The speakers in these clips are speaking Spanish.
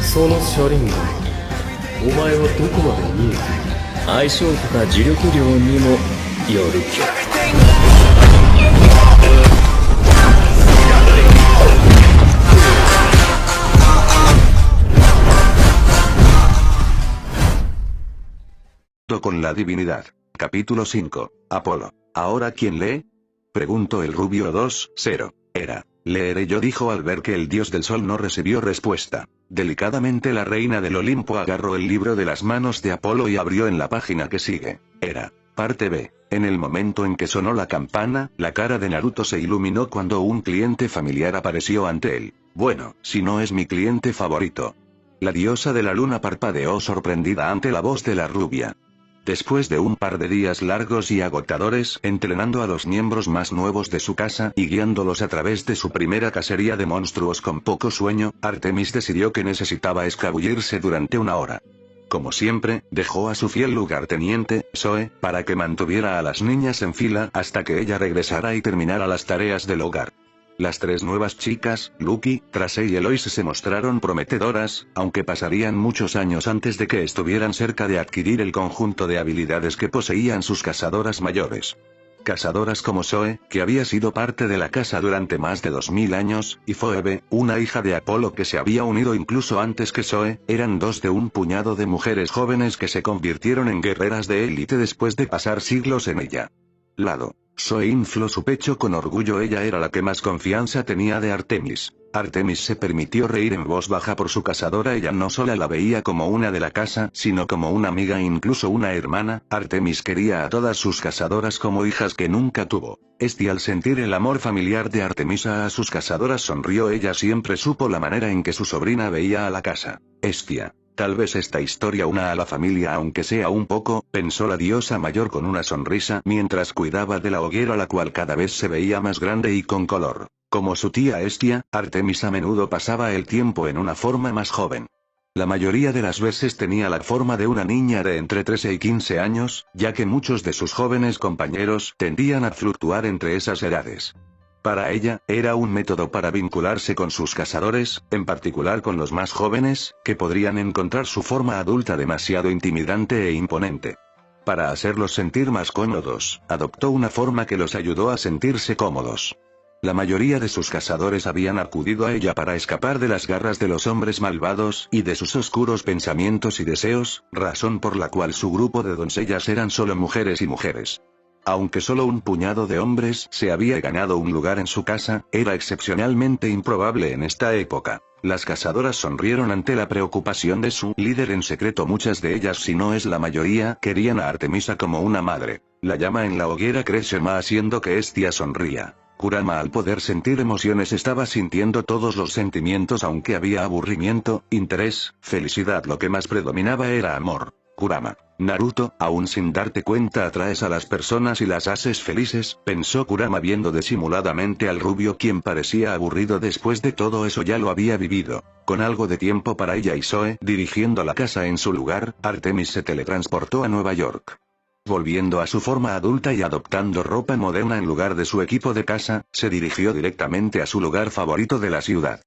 その車輪がお前はどこまで見えている。相性とか磁力量にもよるけど。Con la divinidad. Capítulo 5. Apolo. ¿Ahora quién lee? Preguntó el rubio 2-0. Era. Leeré yo, dijo al ver que el dios del sol no recibió respuesta. Delicadamente la reina del Olimpo agarró el libro de las manos de Apolo y abrió en la página que sigue. Era. Parte B. En el momento en que sonó la campana, la cara de Naruto se iluminó cuando un cliente familiar apareció ante él. Bueno, si no es mi cliente favorito. La diosa de la luna parpadeó sorprendida ante la voz de la rubia. Después de un par de días largos y agotadores entrenando a los miembros más nuevos de su casa y guiándolos a través de su primera cacería de monstruos con poco sueño, Artemis decidió que necesitaba escabullirse durante una hora. Como siempre, dejó a su fiel lugarteniente, Zoe, para que mantuviera a las niñas en fila hasta que ella regresara y terminara las tareas del hogar. Las tres nuevas chicas, Lucky, Trace y Eloise, se mostraron prometedoras, aunque pasarían muchos años antes de que estuvieran cerca de adquirir el conjunto de habilidades que poseían sus cazadoras mayores. Cazadoras como Zoe, que había sido parte de la casa durante más de 2000 años, y Phoebe, una hija de Apolo que se había unido incluso antes que Zoe, eran dos de un puñado de mujeres jóvenes que se convirtieron en guerreras de élite después de pasar siglos en ella. Lado. Zoe infló su pecho con orgullo, ella era la que más confianza tenía de Artemis. Artemis se permitió reír en voz baja por su cazadora, ella no solo la veía como una de la casa, sino como una amiga e incluso una hermana. Artemis quería a todas sus cazadoras como hijas que nunca tuvo. Al sentir el amor familiar de Artemisa a sus cazadoras sonrió, ella siempre supo la manera en que su sobrina veía a la casa. Tal vez esta historia una a la familia aunque sea un poco, pensó la diosa mayor con una sonrisa mientras cuidaba de la hoguera, la cual cada vez se veía más grande y con color. Como su tía Hestia, Artemis a menudo pasaba el tiempo en una forma más joven. La mayoría de las veces tenía la forma de una niña de entre 13 y 15 años, ya que muchos de sus jóvenes compañeros tendían a fluctuar entre esas edades. Para ella, era un método para vincularse con sus cazadores, en particular con los más jóvenes, que podrían encontrar su forma adulta demasiado intimidante e imponente. Para hacerlos sentir más cómodos, adoptó una forma que los ayudó a sentirse cómodos. La mayoría de sus cazadores habían acudido a ella para escapar de las garras de los hombres malvados y de sus oscuros pensamientos y deseos, razón por la cual su grupo de doncellas eran solo mujeres y mujeres. Aunque solo un puñado de hombres se había ganado un lugar en su casa, era excepcionalmente improbable en esta época. Las cazadoras sonrieron ante la preocupación de su líder en secreto. Muchas de ellas, si no es la mayoría, querían a Artemisa como una madre. La llama en la hoguera creció más haciendo que Hestia sonría. Kurama, al poder sentir emociones, estaba sintiendo todos los sentimientos, aunque había aburrimiento, interés, felicidad, lo que más predominaba era amor. Kurama. Naruto, aún sin darte cuenta atraes a las personas y las haces felices, pensó Kurama viendo disimuladamente al rubio, quien parecía aburrido después de todo eso, ya lo había vivido. Con algo de tiempo para ella y Zoe dirigiendo la casa en su lugar, Artemis se teletransportó a Nueva York. Volviendo a su forma adulta y adoptando ropa moderna en lugar de su equipo de casa, se dirigió directamente a su lugar favorito de la ciudad.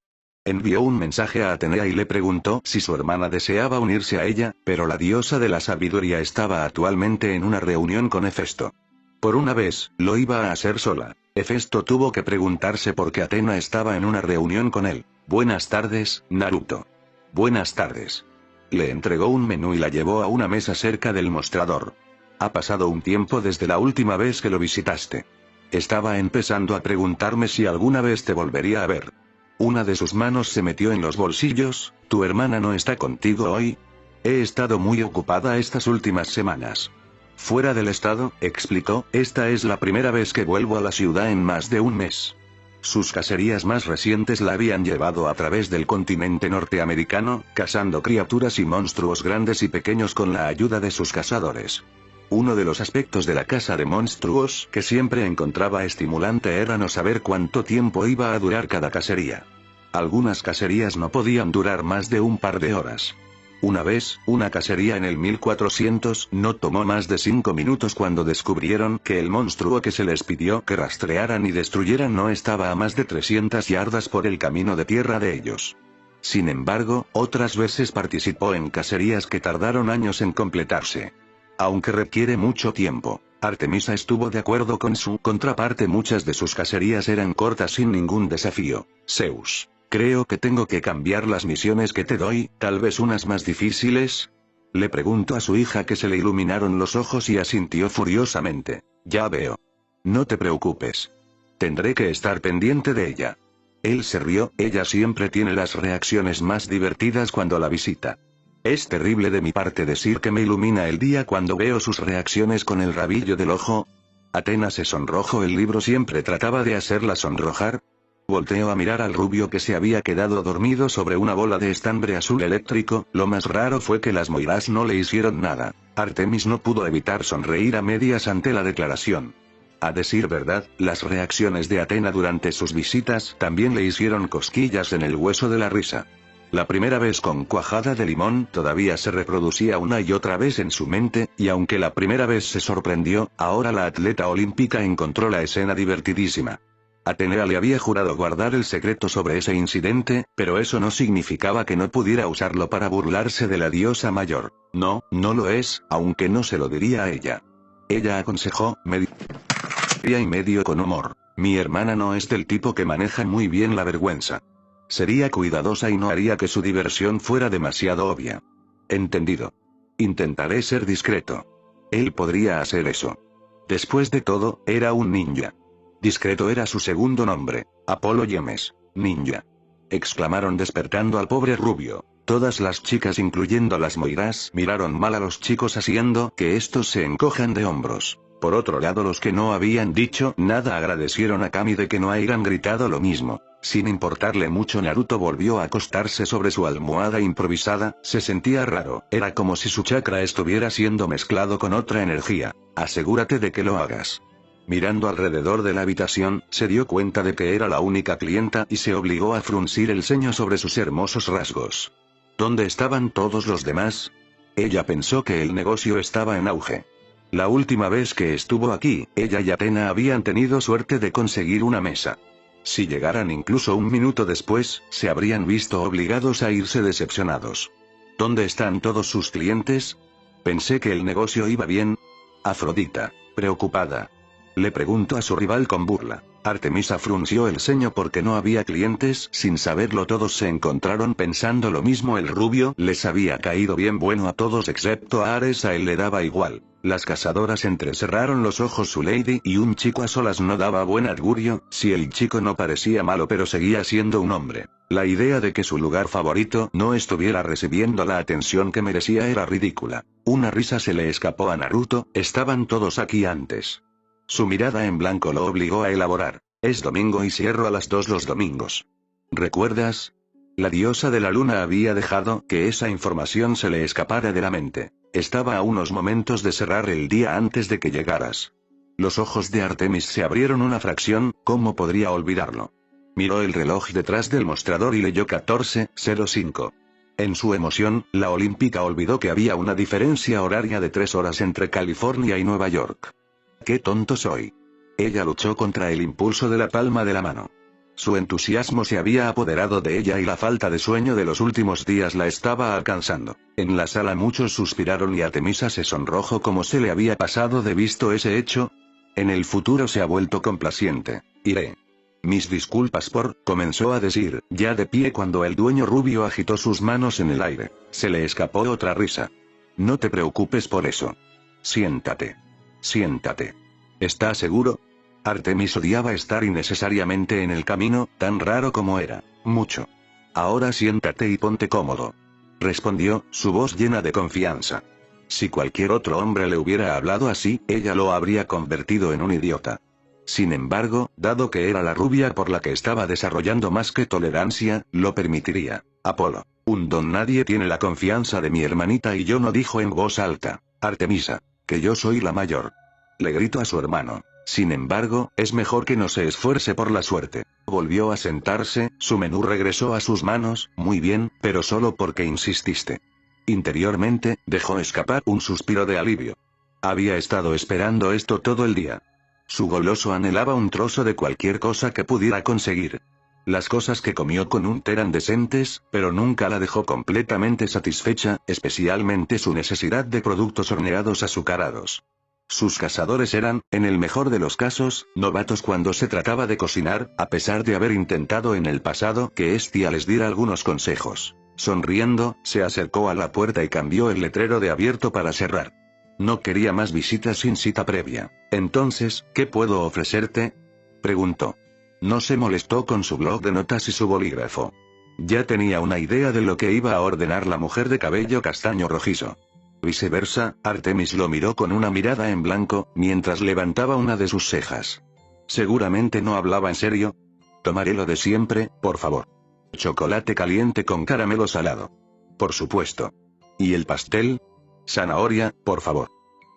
Envió un mensaje a Atenea y le preguntó si su hermana deseaba unirse a ella, pero la diosa de la sabiduría estaba actualmente en una reunión con Hefesto. Por una vez, lo iba a hacer sola. Hefesto tuvo que preguntarse por qué Atena estaba en una reunión con él. Buenas tardes, Naruto. Buenas tardes. Le entregó un menú y la llevó a una mesa cerca del mostrador. Ha pasado un tiempo desde la última vez que lo visitaste. Estaba empezando a preguntarme si alguna vez te volvería a ver. Una de sus manos se metió en los bolsillos. ¿Tu hermana no está contigo hoy? He estado muy ocupada estas últimas semanas. Fuera del estado, explicó, esta es la primera vez que vuelvo a la ciudad en más de un mes. Sus cacerías más recientes la habían llevado a través del continente norteamericano, cazando criaturas y monstruos grandes y pequeños con la ayuda de sus cazadores. Uno de los aspectos de la caza de monstruos que siempre encontraba estimulante era no saber cuánto tiempo iba a durar cada cacería. Algunas cacerías no podían durar más de un par de horas. Una vez, una cacería en el 1400 no tomó más de 5 minutos cuando descubrieron que el monstruo que se les pidió que rastrearan y destruyeran no estaba a más de 300 yardas por el camino de tierra de ellos. Sin embargo, otras veces participó en cacerías que tardaron años en completarse. Aunque requiere mucho tiempo, Artemisa estuvo de acuerdo con su contraparte. Muchas de sus cacerías eran cortas sin ningún desafío. Zeus, creo que tengo que cambiar las misiones que te doy, tal vez unas más difíciles. Le preguntó a su hija, que se le iluminaron los ojos y asintió furiosamente. Ya veo. No te preocupes. Tendré que estar pendiente de ella. Él se rió, ella siempre tiene las reacciones más divertidas cuando la visita. Es terrible de mi parte decir que me ilumina el día cuando veo sus reacciones con el rabillo del ojo. Atena se sonrojó, el libro siempre trataba de hacerla sonrojar. Volteó a mirar al rubio que se había quedado dormido sobre una bola de estambre azul eléctrico. Lo más raro fue que las moiras no le hicieron nada. Artemis no pudo evitar sonreír a medias ante la declaración. A decir verdad, las reacciones de Atena durante sus visitas también le hicieron cosquillas en el hueso de la risa. La primera vez con cuajada de limón todavía se reproducía una y otra vez en su mente, y aunque la primera vez se sorprendió, ahora la atleta olímpica encontró la escena divertidísima. Atenea le había jurado guardar el secreto sobre ese incidente, pero eso no significaba que no pudiera usarlo para burlarse de la diosa mayor. No, no lo es, aunque no se lo diría a ella. Ella aconsejó, y medio con humor. Mi hermana no es del tipo que maneja muy bien la vergüenza. Sería cuidadosa y no haría que su diversión fuera demasiado obvia. Entendido. Intentaré ser discreto. Él podría hacer eso. Después de todo, era un ninja. Discreto era su segundo nombre. Apolo Yemes, ninja. Exclamaron despertando al pobre rubio. Todas las chicas, incluyendo las moiras, miraron mal a los chicos haciendo que estos se encojan de hombros. Por otro lado, los que no habían dicho nada agradecieron a Kami de que no hayan gritado lo mismo. Sin importarle mucho, Naruto volvió a acostarse sobre su almohada improvisada. Se sentía raro, era como si su chakra estuviera siendo mezclado con otra energía. Asegúrate de que lo hagas. Mirando alrededor de la habitación, se dio cuenta de que era la única clienta y se obligó a fruncir el ceño sobre sus hermosos rasgos. ¿Dónde estaban todos los demás? Ella pensó que el negocio estaba en auge. La última vez que estuvo aquí, ella y Atena habían tenido suerte de conseguir una mesa. Si llegaran incluso un minuto después, se habrían visto obligados a irse decepcionados. ¿Dónde están todos sus clientes? Pensé que el negocio iba bien. Afrodita, preocupada, le preguntó a su rival con burla. Artemisa frunció el ceño porque no había clientes. Sin saberlo, todos se encontraron pensando lo mismo. El rubio les había caído bien bueno a todos excepto a Ares, a él le daba igual. Las cazadoras entrecerraron los ojos. Su lady y un chico a solas no daba buen augurio. Si el chico no parecía malo pero seguía siendo un hombre. La idea de que su lugar favorito no estuviera recibiendo la atención que merecía era ridícula. Una risa se le escapó a Naruto. Estaban todos aquí antes. Su mirada en blanco lo obligó a elaborar. Es domingo y cierro a las 2 los domingos. ¿Recuerdas? La diosa de la luna había dejado que esa información se le escapara de la mente. Estaba a unos momentos de cerrar el día antes de que llegaras. Los ojos de Artemis se abrieron una fracción. ¿Cómo podría olvidarlo? Miró el reloj detrás del mostrador y leyó 14:05. En su emoción, la olímpica olvidó que había una diferencia horaria de 3 horas entre California y Nueva York. ¡Qué tonto soy! Ella luchó contra el impulso de la palma de la mano. Su entusiasmo se había apoderado de ella y la falta de sueño de los últimos días la estaba alcanzando. En la sala muchos suspiraron y Artemisa se sonrojó. ¿Cómo se le había pasado de visto ese hecho? En el futuro se ha vuelto complaciente. Iré. Mis disculpas por, comenzó a decir, ya de pie cuando el dueño rubio agitó sus manos en el aire. Se le escapó otra risa. No te preocupes por eso. Siéntate. Siéntate. ¿Estás seguro? Artemis odiaba estar innecesariamente en el camino, tan raro como era. Mucho. Ahora siéntate y ponte cómodo. Respondió, su voz llena de confianza. Si cualquier otro hombre le hubiera hablado así, ella lo habría convertido en un idiota. Sin embargo, dado que era la rubia por la que estaba desarrollando más que tolerancia, lo permitiría. Apolo, un don nadie tiene la confianza de mi hermanita y yo, no dijo en voz alta. Artemisa, que yo soy la mayor. Le gritó a su hermano. Sin embargo, es mejor que no se esfuerce por la suerte. Volvió a sentarse, su menú regresó a sus manos. Muy bien, pero solo porque insististe. Interiormente, dejó escapar un suspiro de alivio. Había estado esperando esto todo el día. Su goloso anhelaba un trozo de cualquier cosa que pudiera conseguir. Las cosas que comió con Unt eran decentes, pero nunca la dejó completamente satisfecha, especialmente su necesidad de productos horneados azucarados. Sus cazadores eran, en el mejor de los casos, novatos cuando se trataba de cocinar, a pesar de haber intentado en el pasado que Estia les diera algunos consejos. Sonriendo, se acercó a la puerta y cambió el letrero de abierto para cerrar. No quería más visitas sin cita previa. Entonces, ¿qué puedo ofrecerte?, preguntó. No se molestó con su bloc de notas y su bolígrafo. Ya tenía una idea de lo que iba a ordenar la mujer de cabello castaño rojizo. Viceversa, Artemis lo miró con una mirada en blanco, mientras levantaba una de sus cejas. Seguramente no hablaba en serio. Tomaré lo de siempre, por favor. Chocolate caliente con caramelo salado. Por supuesto. ¿Y el pastel? Zanahoria, por favor.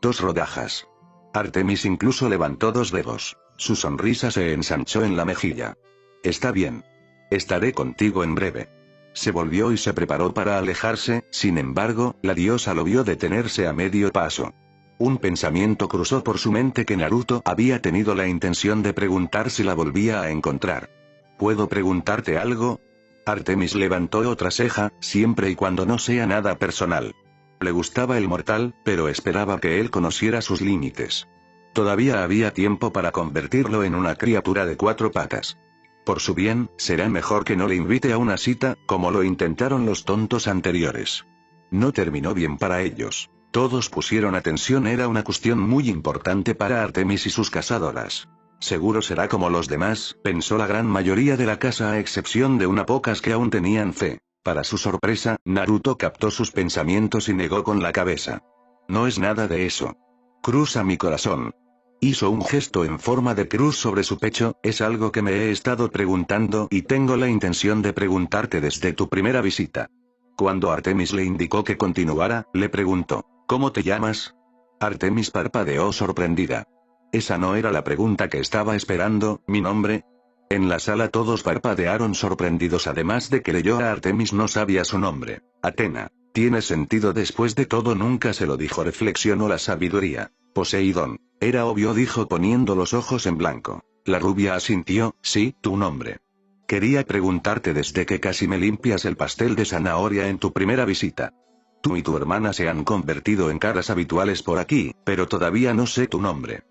2 rodajas. Artemis incluso levantó 2 dedos. Su sonrisa se ensanchó en la mejilla. Está bien. Estaré contigo en breve. Se volvió y se preparó para alejarse, sin embargo, la diosa lo vio detenerse a medio paso. Un pensamiento cruzó por su mente que Naruto había tenido la intención de preguntar si la volvía a encontrar. ¿Puedo preguntarte algo? Artemis levantó otra ceja, siempre y cuando no sea nada personal. Le gustaba el mortal, pero esperaba que él conociera sus límites. Todavía había tiempo para convertirlo en una criatura de 4 patas. Por su bien, será mejor que no le invite a una cita, como lo intentaron los tontos anteriores. No terminó bien para ellos. Todos pusieron atención, era una cuestión muy importante para Artemis y sus cazadoras. Seguro será como los demás, pensó la gran mayoría de la casa a excepción de unas pocas que aún tenían fe. Para su sorpresa, Naruto captó sus pensamientos y negó con la cabeza. No es nada de eso. Cruza mi corazón. Hizo un gesto en forma de cruz sobre su pecho, es algo que me he estado preguntando y tengo la intención de preguntarte desde tu primera visita. Cuando Artemis le indicó que continuara, le preguntó, ¿cómo te llamas? Artemis parpadeó sorprendida. Esa no era la pregunta que estaba esperando, ¿mi nombre? En la sala todos parpadearon sorprendidos, además de que leyó a Artemis no sabía su nombre. Atena. Tiene sentido, después de todo nunca se lo dijo, reflexionó la sabiduría. Poseidón. Era obvio, dijo poniendo los ojos en blanco. La rubia asintió, sí, tu nombre. Quería preguntarte desde que casi me limpias el pastel de zanahoria en tu primera visita. Tú y tu hermana se han convertido en caras habituales por aquí, pero todavía no sé tu nombre.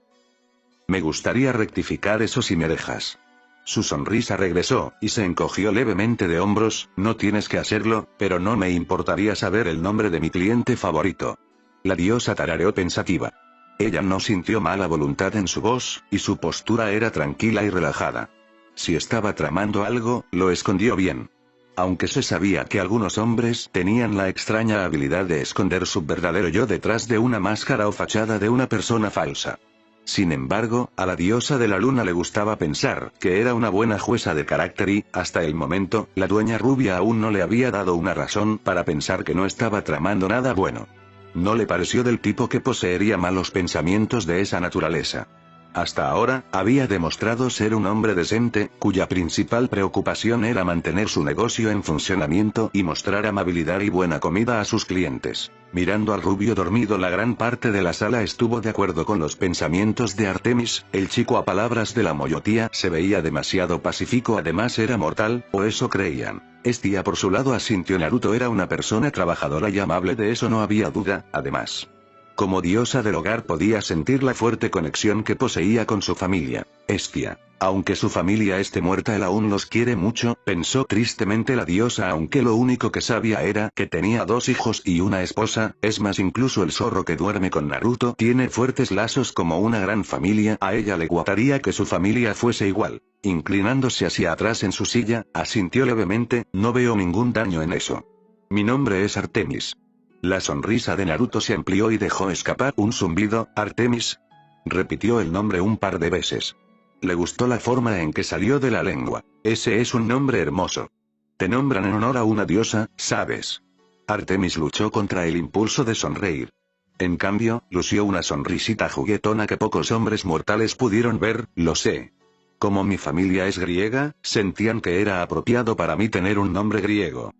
Me gustaría rectificar eso si me dejas. Su sonrisa regresó, y se encogió levemente de hombros, no tienes que hacerlo, pero no me importaría saber el nombre de mi cliente favorito. La diosa tarareó pensativa. Ella no sintió mala voluntad en su voz, y su postura era tranquila y relajada. Si estaba tramando algo, lo escondió bien. Aunque se sabía que algunos hombres tenían la extraña habilidad de esconder su verdadero yo detrás de una máscara o fachada de una persona falsa. Sin embargo, a la diosa de la luna le gustaba pensar que era una buena jueza de carácter y, hasta el momento, la dueña rubia aún no le había dado una razón para pensar que no estaba tramando nada bueno. No le pareció del tipo que poseería malos pensamientos de esa naturaleza. Hasta ahora, había demostrado ser un hombre decente, cuya principal preocupación era mantener su negocio en funcionamiento y mostrar amabilidad y buena comida a sus clientes. Mirando al rubio dormido, la gran parte de la sala estuvo de acuerdo con los pensamientos de Artemis. El chico, a palabras de la moyotía, se veía demasiado pacífico, además era mortal, o eso creían. Estia por su lado asintió. Naruto era una persona trabajadora y amable, de eso no había duda, además. Como diosa del hogar podía sentir la fuerte conexión que poseía con su familia. Estia. Aunque su familia esté muerta, él aún los quiere mucho, pensó tristemente la diosa, aunque lo único que sabía era que tenía 2 hijos y una esposa. Es más, incluso el zorro que duerme con Naruto tiene fuertes lazos como una gran familia. A ella le gustaría que su familia fuese igual. Inclinándose hacia atrás en su silla, asintió levemente, no veo ningún daño en eso. Mi nombre es Artemis. La sonrisa de Naruto se amplió y dejó escapar un zumbido. Artemis. Repitió el nombre un par de veces. Le gustó la forma en que salió de la lengua. Ese es un nombre hermoso. Te nombran en honor a una diosa, ¿sabes? Artemis luchó contra el impulso de sonreír. En cambio, lució una sonrisita juguetona que pocos hombres mortales pudieron ver. Lo sé. Como mi familia es griega, sentían que era apropiado para mí tener un nombre griego.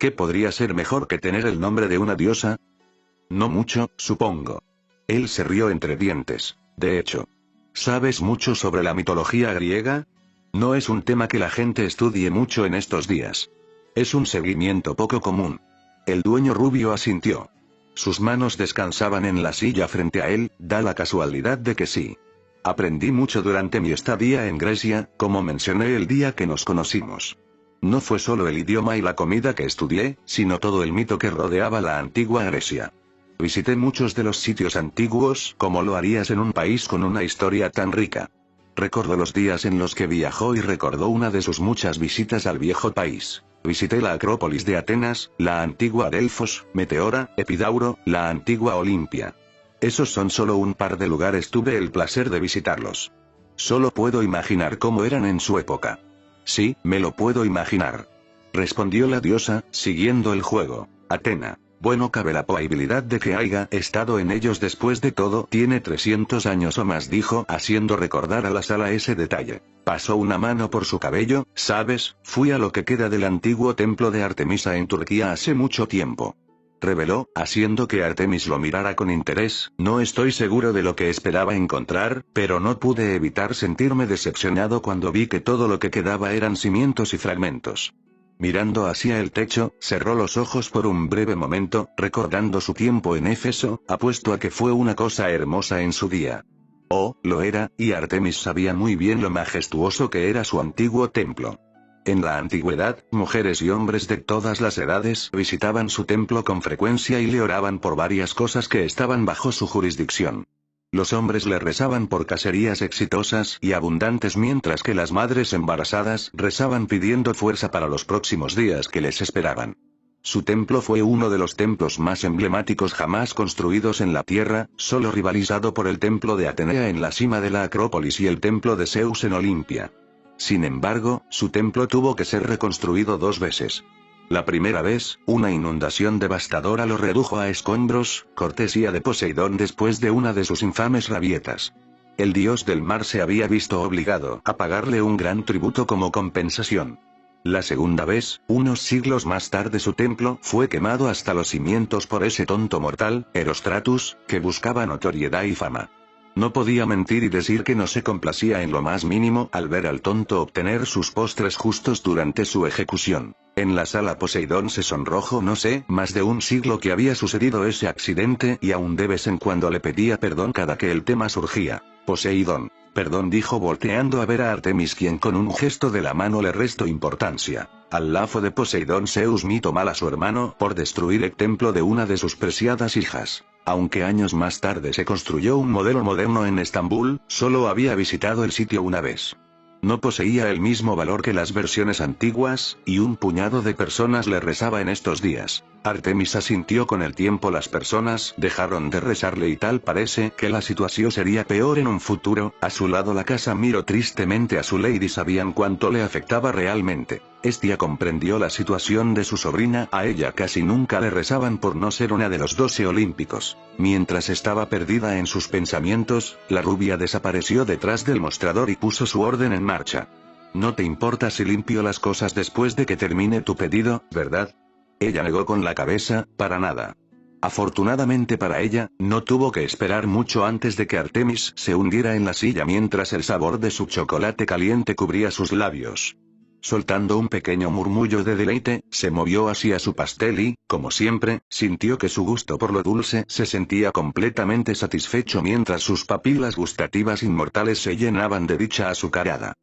¿Qué podría ser mejor que tener el nombre de una diosa? No mucho, supongo. Él se rió entre dientes. De hecho, ¿sabes mucho sobre la mitología griega? No es un tema que la gente estudie mucho en estos días. Es un seguimiento poco común. El dueño rubio asintió. Sus manos descansaban en la silla frente a él, da la casualidad de que sí. Aprendí mucho durante mi estadía en Grecia, como mencioné el día que nos conocimos. No fue solo el idioma y la comida que estudié, sino todo el mito que rodeaba la antigua Grecia. Visité muchos de los sitios antiguos, como lo harías en un país con una historia tan rica. Recordó los días en los que viajó y recordó una de sus muchas visitas al viejo país. Visité la Acrópolis de Atenas, la antigua Delfos, Meteora, Epidauro, la antigua Olimpia. Esos son solo un par de lugares, tuve el placer de visitarlos. Solo puedo imaginar cómo eran en su época. Sí, me lo puedo imaginar. Respondió la diosa, siguiendo el juego. Atena. Bueno, cabe la posibilidad de que haya estado en ellos después de todo. Tiene 300 años o más, dijo, haciendo recordar a la sala ese detalle. Pasó una mano por su cabello. ¿Sabes? Fui a lo que queda del antiguo templo de Artemisa en Turquía hace mucho tiempo. Reveló, haciendo que Artemis lo mirara con interés. No estoy seguro de lo que esperaba encontrar, pero no pude evitar sentirme decepcionado cuando vi que todo lo que quedaba eran cimientos y fragmentos. Mirando hacia el techo, cerró los ojos por un breve momento, recordando su tiempo en Éfeso. Apuesto a que fue una cosa hermosa en su día. Oh, lo era, y Artemis sabía muy bien lo majestuoso que era su antiguo templo. En la antigüedad, mujeres y hombres de todas las edades visitaban su templo con frecuencia y le oraban por varias cosas que estaban bajo su jurisdicción. Los hombres le rezaban por cacerías exitosas y abundantes, mientras que las madres embarazadas rezaban pidiendo fuerza para los próximos días que les esperaban. Su templo fue uno de los templos más emblemáticos jamás construidos en la tierra, solo rivalizado por el templo de Atenea en la cima de la Acrópolis y el templo de Zeus en Olimpia. Sin embargo, su templo tuvo que ser reconstruido 2 veces. La primera vez, una inundación devastadora lo redujo a escombros, cortesía de Poseidón después de una de sus infames rabietas. El dios del mar se había visto obligado a pagarle un gran tributo como compensación. La segunda vez, unos siglos más tarde, su templo fue quemado hasta los cimientos por ese tonto mortal, Erostratus, que buscaba notoriedad y fama. No podía mentir y decir que no se complacía en lo más mínimo al ver al tonto obtener sus postres justos durante su ejecución. En la sala Poseidón se sonrojó. No sé, más de un siglo que había sucedido ese accidente y aún de vez en cuando le pedía perdón cada que el tema surgía. Poseidón. Perdón, dijo volteando a ver a Artemis, quien con un gesto de la mano le restó importancia. Al lafo de Poseidón, Zeus mitó mal a su hermano por destruir el templo de una de sus preciadas hijas. Aunque años más tarde se construyó un modelo moderno en Estambul, solo había visitado el sitio una vez. No poseía el mismo valor que las versiones antiguas, y un puñado de personas le rezaba en estos días. Artemis asintió. Con el tiempo las personas dejaron de rezarle y tal parece que la situación sería peor en un futuro. A su lado la casa miró tristemente a su lady. Sabían cuánto le afectaba realmente. Estia comprendió la situación de su sobrina. A ella casi nunca le rezaban por no ser una de los 12 olímpicos. Mientras estaba perdida en sus pensamientos, la rubia desapareció detrás del mostrador y puso su orden en marcha. No te importa si limpio las cosas después de que termine tu pedido, ¿verdad? Ella negó con la cabeza. Para nada. Afortunadamente para ella, no tuvo que esperar mucho antes de que Artemis se hundiera en la silla mientras el sabor de su chocolate caliente cubría sus labios. Soltando un pequeño murmullo de deleite, se movió hacia su pastel y, como siempre, sintió que su gusto por lo dulce se sentía completamente satisfecho mientras sus papilas gustativas inmortales se llenaban de dicha azucarada.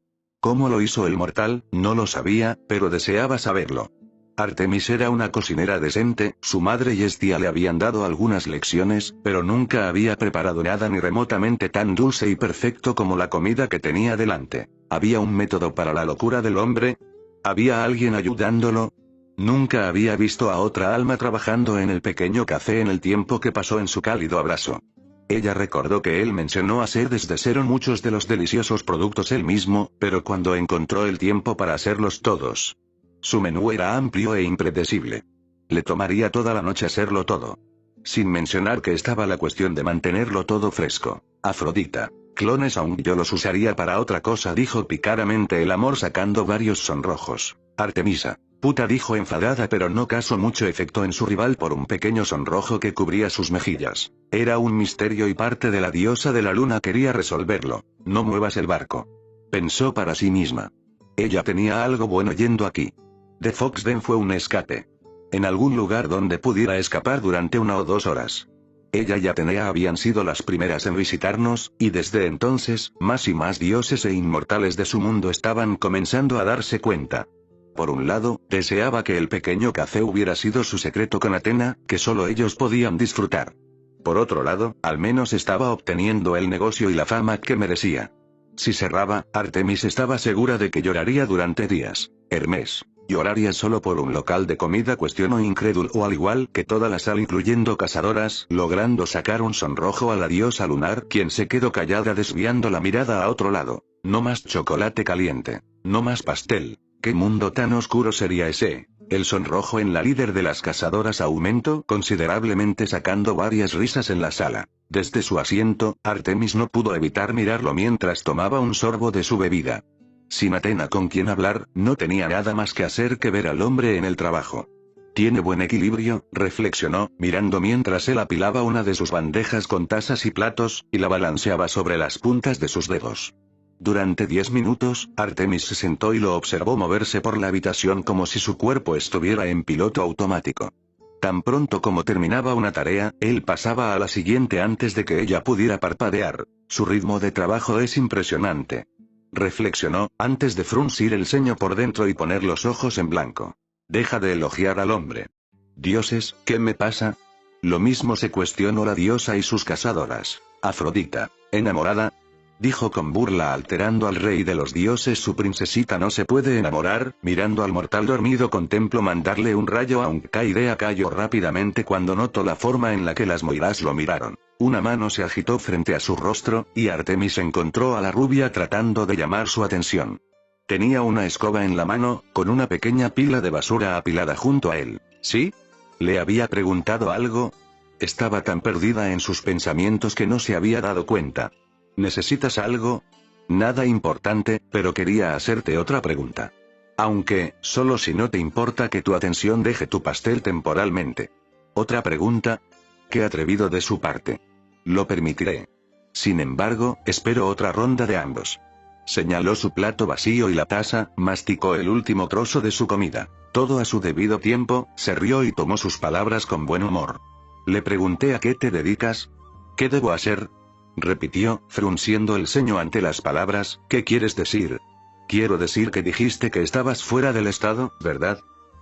¿Cómo lo hizo el mortal? No lo sabía, pero deseaba saberlo. Artemis era una cocinera decente, su madre y Estia le habían dado algunas lecciones, pero nunca había preparado nada ni remotamente tan dulce y perfecto como la comida que tenía delante. ¿Había un método para la locura del hombre? ¿Había alguien ayudándolo? Nunca había visto a otra alma trabajando en el pequeño café en el tiempo que pasó en su cálido abrazo. Ella recordó que él mencionó hacer desde cero muchos de los deliciosos productos él mismo, pero cuando encontró el tiempo para hacerlos todos. Su menú era amplio e impredecible. Le tomaría toda la noche hacerlo todo. Sin mencionar que estaba la cuestión de mantenerlo todo fresco. Afrodita. Clones aún yo los usaría para otra cosa, dijo pícaramente el amor sacando varios sonrojos. Artemisa. Puta, dijo enfadada, pero no causó mucho efecto en su rival por un pequeño sonrojo que cubría sus mejillas. Era un misterio y parte de la diosa de la luna quería resolverlo. No muevas el barco. Pensó para sí misma. Ella tenía algo bueno yendo aquí. The Fox Den fue un escape. En algún lugar donde pudiera escapar durante 1 o 2 horas. Ella y Atenea habían sido las primeras en visitarnos, y desde entonces, más y más dioses e inmortales de su mundo estaban comenzando a darse cuenta. Por un lado, deseaba que el pequeño café hubiera sido su secreto con Atena, que solo ellos podían disfrutar. Por otro lado, al menos estaba obteniendo el negocio y la fama que merecía. Si cerraba, Artemis estaba segura de que lloraría durante días. Hermes. ¿Lloraría solo por un local de comida? Cuestionó incrédulo, al igual que toda la sala incluyendo cazadoras, logrando sacar un sonrojo a la diosa lunar, quien se quedó callada desviando la mirada a otro lado. No más chocolate caliente. No más pastel. ¿Qué mundo tan oscuro sería ese? El sonrojo en la líder de las cazadoras aumentó considerablemente, sacando varias risas en la sala. Desde su asiento, Artemis no pudo evitar mirarlo mientras tomaba un sorbo de su bebida. Sin Atena con quien hablar, no tenía nada más que hacer que ver al hombre en el trabajo. Tiene buen equilibrio, reflexionó, mirando mientras él apilaba una de sus bandejas con tazas y platos, y la balanceaba sobre las puntas de sus dedos. Durante 10 minutos, Artemis se sentó y lo observó moverse por la habitación como si su cuerpo estuviera en piloto automático. Tan pronto como terminaba una tarea, él pasaba a la siguiente antes de que ella pudiera parpadear. Su ritmo de trabajo es impresionante. Reflexionó, antes de fruncir el ceño por dentro y poner los ojos en blanco. Deja de elogiar al hombre. Dioses, ¿qué me pasa? Lo mismo se cuestionó la diosa y sus cazadoras. Afrodita, ¿enamorada? Dijo con burla alterando al rey de los dioses. Su princesita no se puede enamorar. Mirando al mortal dormido contemplo mandarle un rayo, aunque idea cayó rápidamente cuando notó la forma en la que las moiras lo miraron. Una mano se agitó frente a su rostro, y Artemis encontró a la rubia tratando de llamar su atención. Tenía una escoba en la mano, con una pequeña pila de basura apilada junto a él. ¿Sí? ¿Le había preguntado algo? Estaba tan perdida en sus pensamientos que no se había dado cuenta. ¿Necesitas algo? Nada importante, pero quería hacerte otra pregunta. Aunque, solo si no te importa que tu atención deje tu pastel temporalmente. ¿Otra pregunta? Qué atrevido de su parte. Lo permitiré. Sin embargo, espero otra ronda de ambos. Señaló su plato vacío y la taza, masticó el último trozo de su comida. Todo a su debido tiempo, se rió y tomó sus palabras con buen humor. Le pregunté a qué te dedicas. ¿Qué debo hacer? Repitió, frunciendo el ceño ante las palabras. ¿Qué quieres decir? Quiero decir que dijiste que estabas fuera del estado, ¿verdad?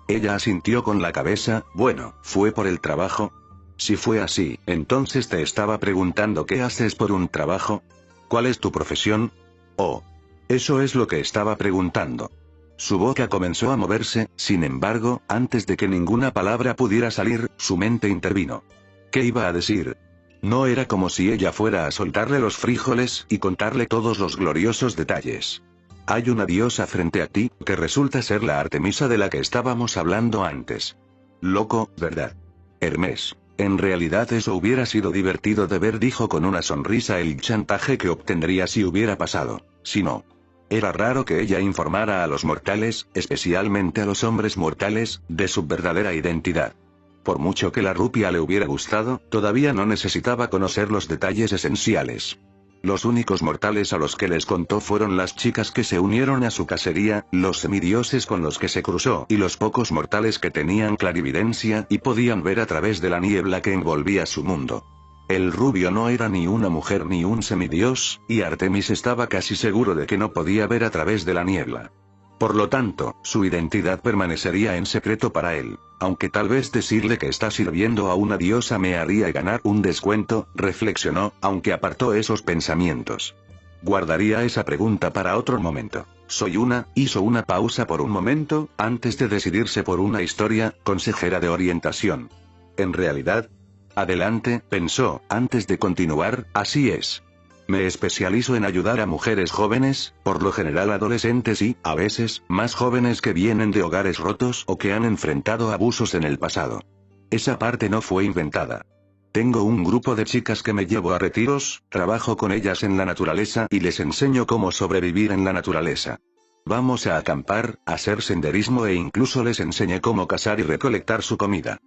Ella asintió con la cabeza. Bueno, ¿fue por el trabajo? Si fue así, entonces te estaba preguntando qué haces por un trabajo. ¿Cuál es tu profesión? Oh. Eso es lo que estaba preguntando. Su boca comenzó a moverse, sin embargo, antes de que ninguna palabra pudiera salir, su mente intervino. ¿Qué iba a decir? No era como si ella fuera a soltarle los frijoles y contarle todos los gloriosos detalles. Hay una diosa frente a ti, que resulta ser la Artemisa de la que estábamos hablando antes. Loco, ¿verdad? Hermes. En realidad eso hubiera sido divertido de ver, dijo con una sonrisa, el chantaje que obtendría si hubiera pasado. Si no. Era raro que ella informara a los mortales, especialmente a los hombres mortales, de su verdadera identidad. Por mucho que la rupia le hubiera gustado, todavía no necesitaba conocer los detalles esenciales. Los únicos mortales a los que les contó fueron las chicas que se unieron a su cacería, los semidioses con los que se cruzó y los pocos mortales que tenían clarividencia y podían ver a través de la niebla que envolvía su mundo. El rubio no era ni una mujer ni un semidios, y Artemis estaba casi seguro de que no podía ver a través de la niebla. Por lo tanto, su identidad permanecería en secreto para él. Aunque tal vez decirle que está sirviendo a una diosa me haría ganar un descuento, reflexionó, aunque apartó esos pensamientos. Guardaría esa pregunta para otro momento. Hizo una pausa por un momento, antes de decidirse por una historia, consejera de orientación. En realidad, adelante, pensó, antes de continuar, así es. Me especializo en ayudar a mujeres jóvenes, por lo general adolescentes y, a veces, más jóvenes que vienen de hogares rotos o que han enfrentado abusos en el pasado. Esa parte no fue inventada. Tengo un grupo de chicas que me llevo a retiros, trabajo con ellas en la naturaleza y les enseño cómo sobrevivir en la naturaleza. Vamos a acampar, hacer senderismo e incluso les enseñé cómo cazar y recolectar su comida.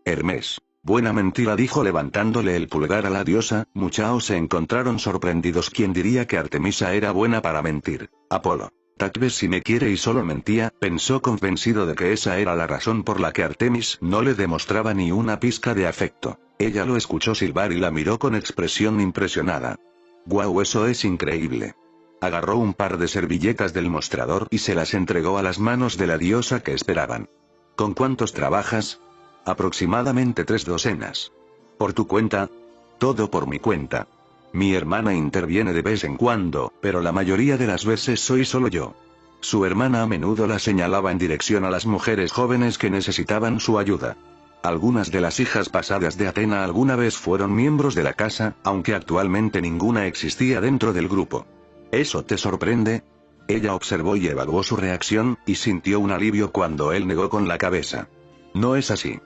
Hermes. Buena mentira, dijo levantándole el pulgar a la diosa. Muchos se encontraron sorprendidos. ¿Quién diría que Artemisa era buena para mentir? Apolo. Tal vez si me quiere y solo mentía, pensó convencido de que esa era la razón por la que Artemis no le demostraba ni una pizca de afecto. Ella lo escuchó silbar y la miró con expresión impresionada. «Guau, eso es increíble». Agarró un par de servilletas del mostrador y se las entregó a las manos de la diosa que esperaban. ¿Con cuántos trabajas? Aproximadamente 3 docenas. ¿Por tu cuenta? Todo por mi cuenta. Mi hermana interviene de vez en cuando, pero la mayoría de las veces soy solo yo. Su hermana a menudo la señalaba en dirección a las mujeres jóvenes que necesitaban su ayuda. Algunas de las hijas pasadas de Atena alguna vez fueron miembros de la casa, aunque actualmente ninguna existía dentro del grupo. ¿Eso te sorprende? Ella observó y evaluó su reacción, y sintió un alivio cuando él negó con la cabeza. No es así.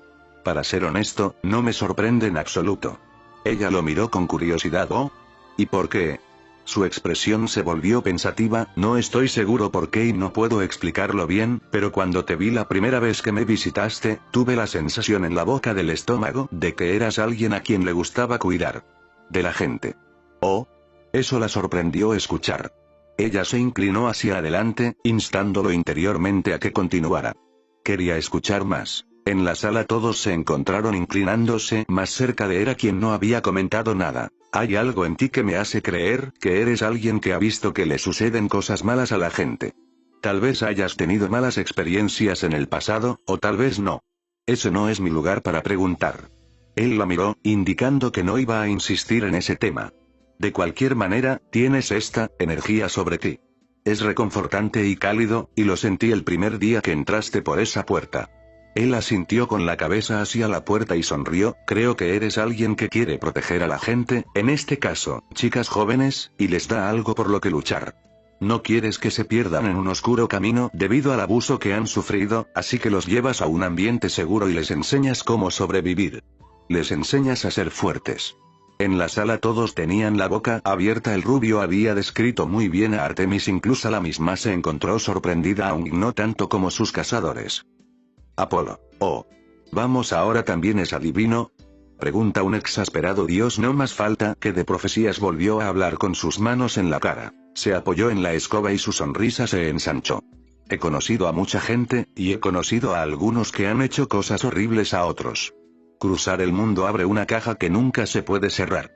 Para ser honesto, no me sorprende en absoluto. Ella lo miró con curiosidad. ¿Oh? ¿Y por qué? Su expresión se volvió pensativa. No estoy seguro por qué y no puedo explicarlo bien, pero cuando te vi la primera vez que me visitaste, tuve la sensación en la boca del estómago de que eras alguien a quien le gustaba cuidar de la gente. Oh. Eso la sorprendió escuchar. Ella se inclinó hacia adelante, instándolo interiormente a que continuara. Quería escuchar más. En la sala todos se encontraron inclinándose más cerca de Hera, quien no había comentado nada. Hay algo en ti que me hace creer que eres alguien que ha visto que le suceden cosas malas a la gente. Tal vez hayas tenido malas experiencias en el pasado, o tal vez no. Ese no es mi lugar para preguntar. Él la miró, indicando que no iba a insistir en ese tema. De cualquier manera, tienes esta energía sobre ti. Es reconfortante y cálido, y lo sentí el primer día que entraste por esa puerta. Él asintió con la cabeza hacia la puerta y sonrió. Creo que eres alguien que quiere proteger a la gente, en este caso, chicas jóvenes, y les da algo por lo que luchar. No quieres que se pierdan en un oscuro camino debido al abuso que han sufrido, así que los llevas a un ambiente seguro y les enseñas cómo sobrevivir. Les enseñas a ser fuertes. En la sala todos tenían la boca abierta. El rubio había descrito muy bien a Artemis, incluso la misma se encontró sorprendida, aunque no tanto como sus cazadores. Apolo. Oh. ¿Vamos ahora también es adivino? Pregunta un exasperado dios. No más falta que de profecías. Volvió a hablar con sus manos en la cara. Se apoyó en la escoba y su sonrisa se ensanchó. He conocido a mucha gente, y he conocido a algunos que han hecho cosas horribles a otros. Cruzar el mundo abre una caja que nunca se puede cerrar.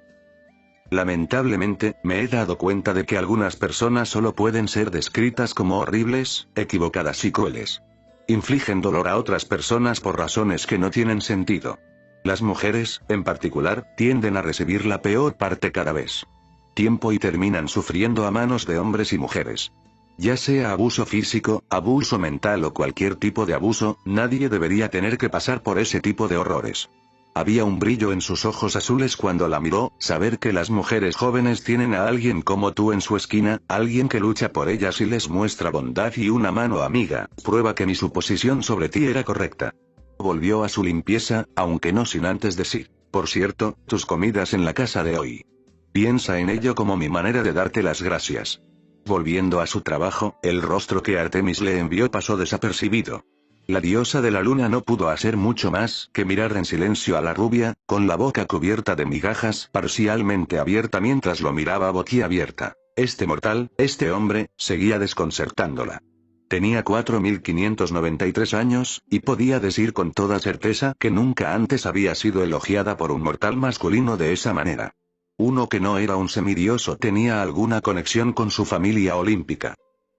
Lamentablemente, me he dado cuenta de que algunas personas solo pueden ser descritas como horribles, equivocadas y crueles. Infligen dolor a otras personas por razones que no tienen sentido. Las mujeres, en particular, tienden a recibir la peor parte cada vez. Tiempo y terminan sufriendo a manos de hombres y mujeres. Ya sea abuso físico, abuso mental o cualquier tipo de abuso, nadie debería tener que pasar por ese tipo de horrores. Había un brillo en sus ojos azules cuando la miró. Saber que las mujeres jóvenes tienen a alguien como tú en su esquina, alguien que lucha por ellas y les muestra bondad y una mano amiga, prueba que mi suposición sobre ti era correcta. Volvió a su limpieza, aunque no sin antes decir: por cierto, tus comidas en la casa de hoy. Piensa en ello como mi manera de darte las gracias. Volviendo a su trabajo, el rostro que Artemis le envió pasó desapercibido. La diosa de la luna no pudo hacer mucho más que mirar en silencio a la rubia, con la boca cubierta de migajas, parcialmente abierta mientras lo miraba boquiabierta. Este mortal, este hombre, seguía desconcertándola. Tenía 4593 años, y podía decir con toda certeza que nunca antes había sido elogiada por un mortal masculino de esa manera. Uno que no era un semidioso tenía alguna conexión con su familia olímpica.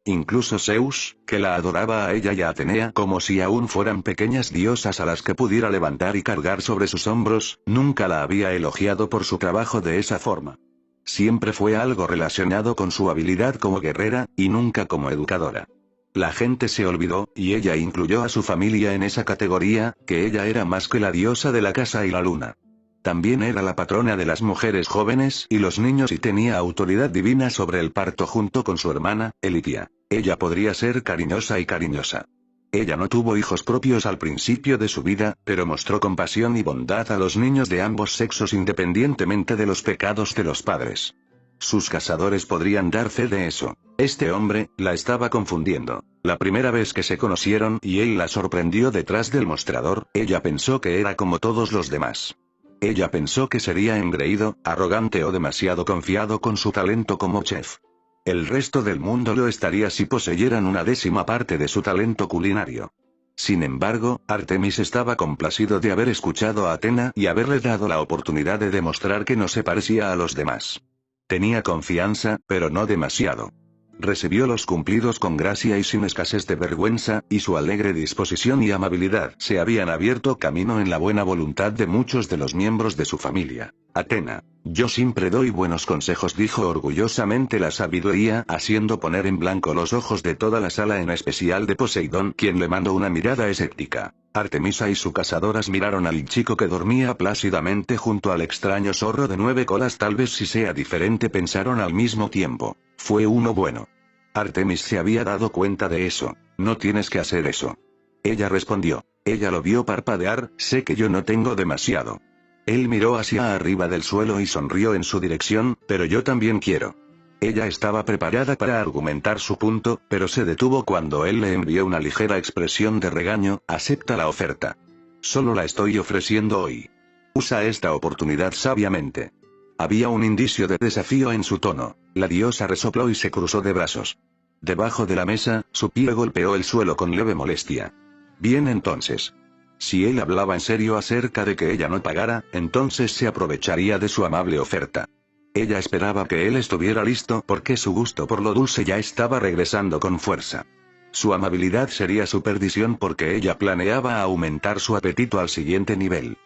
Incluso Zeus, que la adoraba a ella y a Atenea como si aún fueran pequeñas diosas a las que pudiera levantar y cargar sobre sus hombros, nunca la había elogiado por su trabajo de esa forma. Siempre fue algo relacionado con su habilidad como guerrera, y nunca como educadora. La gente se olvidó, y ella incluyó a su familia en esa categoría, que ella era más que la diosa de la casa y la luna. También era la patrona de las mujeres jóvenes y los niños y tenía autoridad divina sobre el parto junto con su hermana, Elitia. Ella podría ser cariñosa y cariñosa. Ella no tuvo hijos propios al principio de su vida, pero mostró compasión y bondad a los niños de ambos sexos independientemente de los pecados de los padres. Sus cazadores podrían dar fe de eso. Este hombre la estaba confundiendo. La primera vez que se conocieron y él la sorprendió detrás del mostrador, ella pensó que era como todos los demás. Ella pensó que sería engreído, arrogante o demasiado confiado con su talento como chef. El resto del mundo lo estaría si poseyeran una décima parte de su talento culinario. Sin embargo, Artemis estaba complacido de haber escuchado a Athena y haberle dado la oportunidad de demostrar que no se parecía a los demás. Tenía confianza, pero no demasiado. Recibió los cumplidos con gracia y sin escasez de vergüenza, y su alegre disposición y amabilidad se habían abierto camino en la buena voluntad de muchos de los miembros de su familia. Athena, yo siempre doy buenos consejos, dijo orgullosamente la sabiduría, haciendo poner en blanco los ojos de toda la sala, en especial de Poseidón, quien le mandó una mirada escéptica. Artemisa y sus cazadoras miraron al chico que dormía plácidamente junto al extraño zorro de 9 colas. Tal vez si sea diferente, pensaron al mismo tiempo. Fue uno bueno. Artemis se había dado cuenta de eso. No tienes que hacer eso. Ella respondió. Ella lo vio parpadear. Sé que yo no tengo demasiado. Él miró hacia arriba del suelo y sonrió en su dirección, pero yo también quiero. Ella estaba preparada para argumentar su punto, pero se detuvo cuando él le envió una ligera expresión de regaño. Acepta la oferta. Solo la estoy ofreciendo hoy. Usa esta oportunidad sabiamente. Había un indicio de desafío en su tono. La diosa resopló y se cruzó de brazos. Debajo de la mesa, su pie golpeó el suelo con leve molestia. Bien, entonces. Si él hablaba en serio acerca de que ella no pagara, entonces se aprovecharía de su amable oferta. Ella esperaba que él estuviera listo porque su gusto por lo dulce ya estaba regresando con fuerza. Su amabilidad sería su perdición porque ella planeaba aumentar su apetito al siguiente nivel.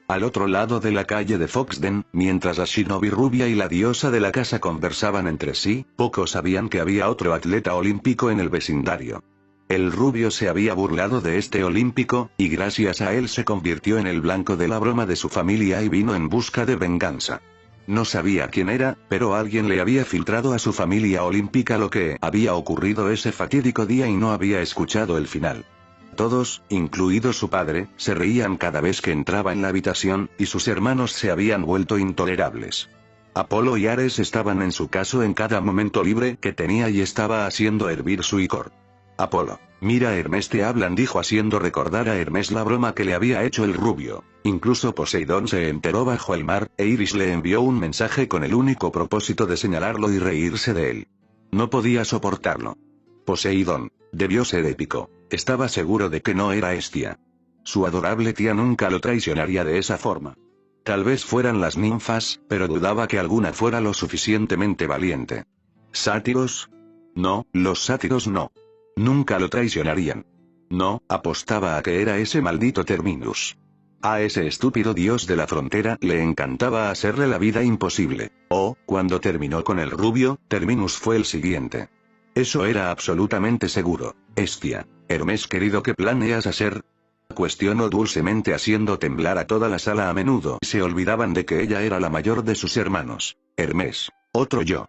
Al otro lado de la calle de Foxden, mientras la shinobi rubia y la diosa de la casa conversaban entre sí, pocos sabían que había otro atleta olímpico en el vecindario. El rubio se había burlado de este olímpico, y gracias a él se convirtió en el blanco de la broma de su familia y vino en busca de venganza. No sabía quién era, pero alguien le había filtrado a su familia olímpica lo que había ocurrido ese fatídico día y no había escuchado el final. Todos, incluido su padre, se reían cada vez que entraba en la habitación, y sus hermanos se habían vuelto intolerables. Apolo y Ares estaban en su caso en cada momento libre que tenía y estaba haciendo hervir su licor. Apolo, mira, Hermes te hablan, dijo haciendo recordar a Hermes la broma que le había hecho el rubio. Incluso Poseidón se enteró bajo el mar, e Iris le envió un mensaje con el único propósito de señalarlo y reírse de él. No podía soportarlo. Poseidón, debió ser épico. Estaba seguro de que no era Hestia. Su adorable tía nunca lo traicionaría de esa forma. Tal vez fueran las ninfas, pero dudaba que alguna fuera lo suficientemente valiente. ¿Sátiros? No, los sátiros no. Nunca lo traicionarían. No, apostaba a que era ese maldito Terminus. A ese estúpido dios de la frontera le encantaba hacerle la vida imposible. Cuando terminó con el rubio, Terminus fue el siguiente. Eso era absolutamente seguro. Hestia, Hermes querido, ¿qué planeas hacer? Cuestionó dulcemente, haciendo temblar a toda la sala. A menudo se olvidaban de que ella era la mayor de sus hermanos. Hermes, otro yo.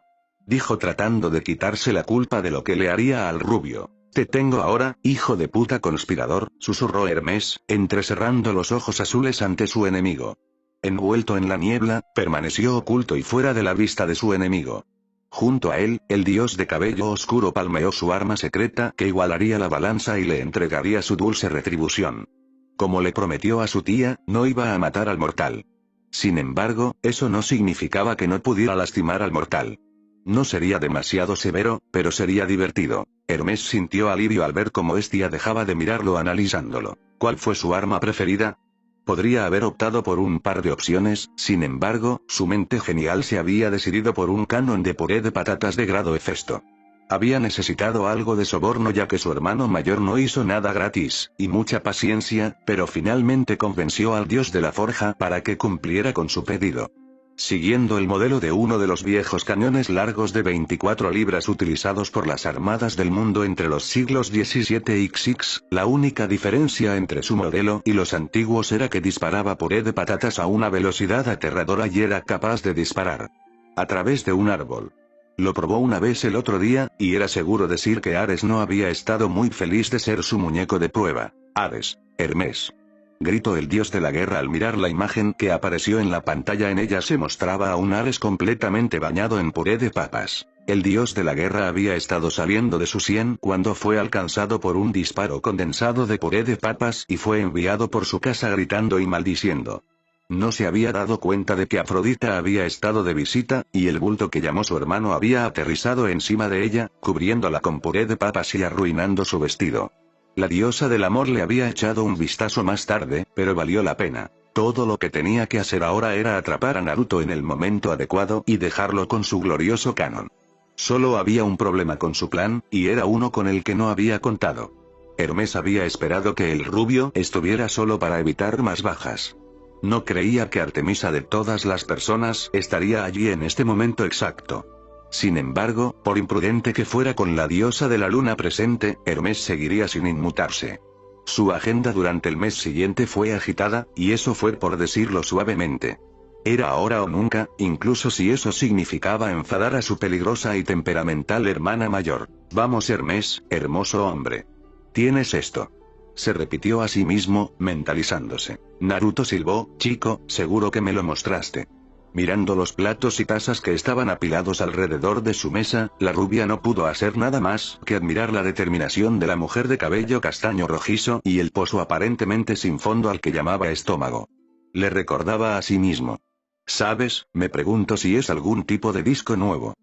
Dijo tratando de quitarse la culpa de lo que le haría al rubio. Te tengo ahora, hijo de puta conspirador, susurró Hermes, entrecerrando los ojos azules ante su enemigo. Envuelto en la niebla, permaneció oculto y fuera de la vista de su enemigo. Junto a él, el dios de cabello oscuro palmeó su arma secreta que igualaría la balanza y le entregaría su dulce retribución. Como le prometió a su tía, no iba a matar al mortal. Sin embargo, eso no significaba que no pudiera lastimar al mortal. No sería demasiado severo, pero sería divertido. Hermes sintió alivio al ver cómo Hestia dejaba de mirarlo analizándolo. ¿Cuál fue su arma preferida? Podría haber optado por un par de opciones, sin embargo, su mente genial se había decidido por un canon de puré de patatas de grado Hefesto. Había necesitado algo de soborno ya que su hermano mayor no hizo nada gratis, y mucha paciencia, pero finalmente convenció al dios de la forja para que cumpliera con su pedido. Siguiendo el modelo de uno de los viejos cañones largos de 24 libras utilizados por las armadas del mundo entre los siglos XVII y XX, la única diferencia entre su modelo y los antiguos era que disparaba puré de patatas a una velocidad aterradora y era capaz de disparar a través de un árbol. Lo probó una vez el otro día, y era seguro decir que Ares no había estado muy feliz de ser su muñeco de prueba. Ares, Hermes. Gritó el dios de la guerra al mirar la imagen que apareció en la pantalla. En ella se mostraba a un Ares completamente bañado en puré de papas. El dios de la guerra había estado saliendo de su sien cuando fue alcanzado por un disparo condensado de puré de papas y fue enviado por su casa gritando y maldiciendo. No se había dado cuenta de que Afrodita había estado de visita, y el bulto que llamó su hermano había aterrizado encima de ella, cubriéndola con puré de papas y arruinando su vestido. La diosa del amor le había echado un vistazo más tarde, pero valió la pena. Todo lo que tenía que hacer ahora era atrapar a Naruto en el momento adecuado y dejarlo con su glorioso canon. Solo había un problema con su plan, y era uno con el que no había contado. Hermes había esperado que el rubio estuviera solo para evitar más bajas. No creía que Artemisa de todas las personas estaría allí en este momento exacto. Sin embargo, por imprudente que fuera con la diosa de la luna presente, Hermes seguiría sin inmutarse. Su agenda durante el mes siguiente fue agitada, y eso fue por decirlo suavemente. Era ahora o nunca, incluso si eso significaba enfadar a su peligrosa y temperamental hermana mayor. Vamos Hermes, hermoso hombre. Tienes esto. Se repitió a sí mismo, mentalizándose. Naruto silbó, chico, seguro que me lo mostraste. Mirando los platos y tazas que estaban apilados alrededor de su mesa, la rubia no pudo hacer nada más que admirar la determinación de la mujer de cabello castaño rojizo y el pozo aparentemente sin fondo al que llamaba estómago. Le recordaba a sí mismo. ¿Sabes? Me pregunto si es algún tipo de disco nuevo.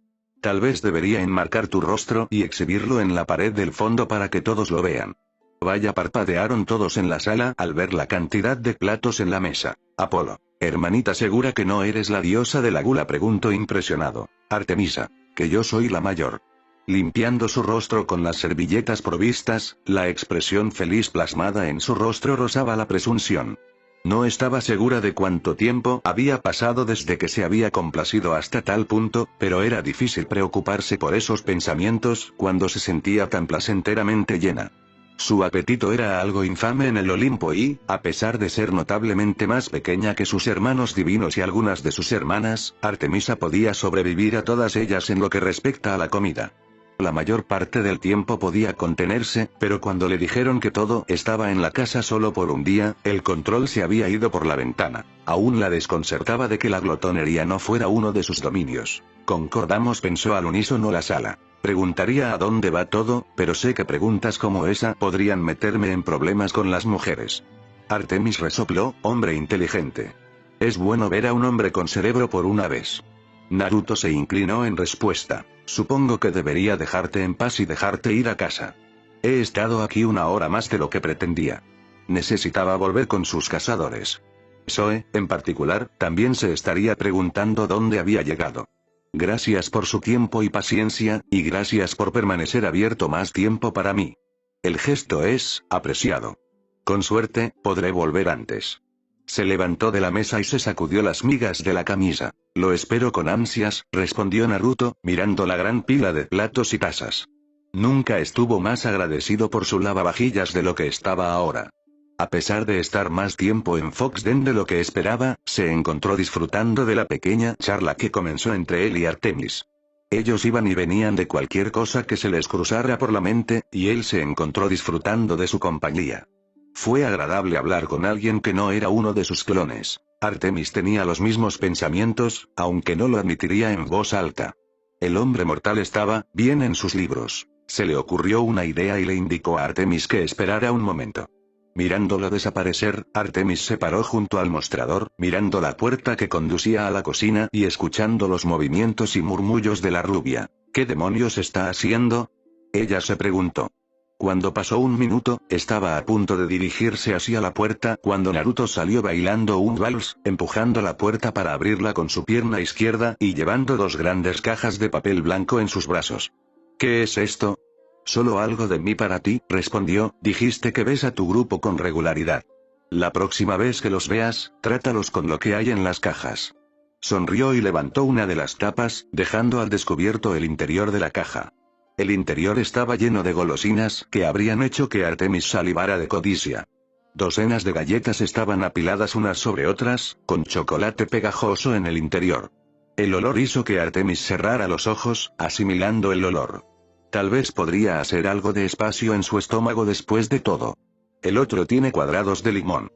Tal vez debería enmarcar tu rostro y exhibirlo en la pared del fondo para que todos lo vean. Vaya, parpadearon todos en la sala al ver la cantidad de platos en la mesa. Apolo. Hermanita, ¿segura que no eres la diosa de la gula?, preguntó impresionado. Artemisa. Que yo soy la mayor. Limpiando su rostro con las servilletas provistas, la expresión feliz plasmada en su rostro rozaba la presunción. No estaba segura de cuánto tiempo había pasado desde que se había complacido hasta tal punto, pero era difícil preocuparse por esos pensamientos cuando se sentía tan placenteramente llena. Su apetito era algo infame en el Olimpo y, a pesar de ser notablemente más pequeña que sus hermanos divinos y algunas de sus hermanas, Artemisa podía sobrevivir a todas ellas en lo que respecta a la comida. La mayor parte del tiempo podía contenerse, pero cuando le dijeron que todo estaba en la casa solo por un día, el control se había ido por la ventana. Aún la desconcertaba de que la glotonería no fuera uno de sus dominios. Concordamos, pensó al unísono la sala. Preguntaría a dónde va todo, pero sé que preguntas como esa podrían meterme en problemas con las mujeres. Artemis resopló, hombre inteligente. Es bueno ver a un hombre con cerebro por una vez. Naruto se inclinó en respuesta. Supongo que debería dejarte en paz y dejarte ir a casa. He estado aquí una hora más de lo que pretendía. Necesitaba volver con sus cazadores. Zoe, en particular, también se estaría preguntando dónde había llegado. Gracias por su tiempo y paciencia, y gracias por permanecer abierto más tiempo para mí. El gesto es apreciado. Con suerte, podré volver antes. Se levantó de la mesa y se sacudió las migas de la camisa. Lo espero con ansias, respondió Naruto, mirando la gran pila de platos y tazas. Nunca estuvo más agradecido por su lavavajillas de lo que estaba ahora. A pesar de estar más tiempo en Foxden de lo que esperaba, se encontró disfrutando de la pequeña charla que comenzó entre él y Artemis. Ellos iban y venían de cualquier cosa que se les cruzara por la mente, y él se encontró disfrutando de su compañía. Fue agradable hablar con alguien que no era uno de sus clones. Artemis tenía los mismos pensamientos, aunque no lo admitiría en voz alta. El hombre mortal estaba bien en sus libros. Se le ocurrió una idea y le indicó a Artemis que esperara un momento. Mirándolo desaparecer, Artemis se paró junto al mostrador, mirando la puerta que conducía a la cocina y escuchando los movimientos y murmullos de la rubia. ¿Qué demonios está haciendo?, ella se preguntó. Cuando pasó un minuto, estaba a punto de dirigirse hacia la puerta cuando Naruto salió bailando un vals, empujando la puerta para abrirla con su pierna izquierda y llevando 2 grandes cajas de papel blanco en sus brazos. ¿Qué es esto? Solo algo de mí para ti, respondió. Dijiste que ves a tu grupo con regularidad. La próxima vez que los veas, trátalos con lo que hay en las cajas. Sonrió y levantó una de las tapas, dejando al descubierto el interior de la caja. El interior estaba lleno de golosinas que habrían hecho que Artemis salivara de codicia. Docenas de galletas estaban apiladas unas sobre otras, con chocolate pegajoso en el interior. El olor hizo que Artemis cerrara los ojos, asimilando el olor. Tal vez podría hacer algo de espacio en su estómago después de todo. El otro tiene cuadrados de limón.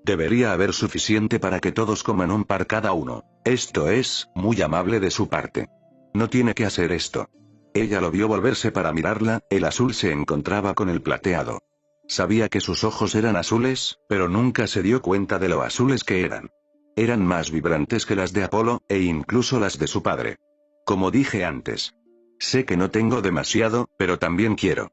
Debería haber suficiente para que todos coman un par cada uno. Esto es, muy amable de su parte. No tiene que hacer esto. Ella lo vio volverse para mirarla, el azul se encontraba con el plateado. Sabía que sus ojos eran azules, pero nunca se dio cuenta de lo azules que eran. Eran más vibrantes que las de Apolo, e incluso las de su padre. Como dije antes. Sé que no tengo demasiado, pero también quiero.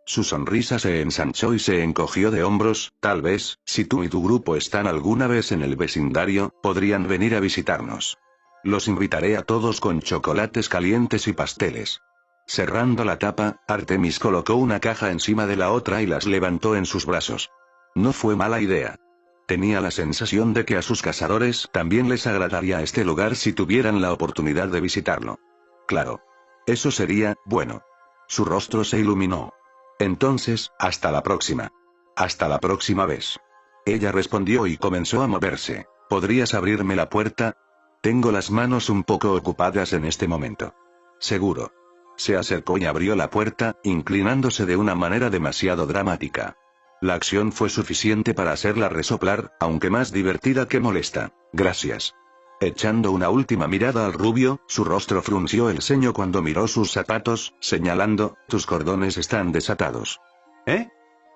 Su sonrisa se ensanchó y se encogió de hombros. Tal vez, si tú y tu grupo están alguna vez en el vecindario, podrían venir a visitarnos. Los invitaré a todos con chocolates calientes y pasteles. Cerrando la tapa, Artemis colocó una caja encima de la otra y las levantó en sus brazos. No fue mala idea. Tenía la sensación de que a sus cazadores también les agradaría este lugar si tuvieran la oportunidad de visitarlo. Claro. Eso sería, bueno. Su rostro se iluminó. Entonces, hasta la próxima. Hasta la próxima vez. Ella respondió y comenzó a moverse. ¿Podrías abrirme la puerta? Tengo las manos un poco ocupadas en este momento. Seguro. Se acercó y abrió la puerta, inclinándose de una manera demasiado dramática. La acción fue suficiente para hacerla resoplar, aunque más divertida que molesta. Gracias. Echando una última mirada al rubio, su rostro frunció el ceño cuando miró sus zapatos, señalando, tus cordones están desatados. ¿Eh?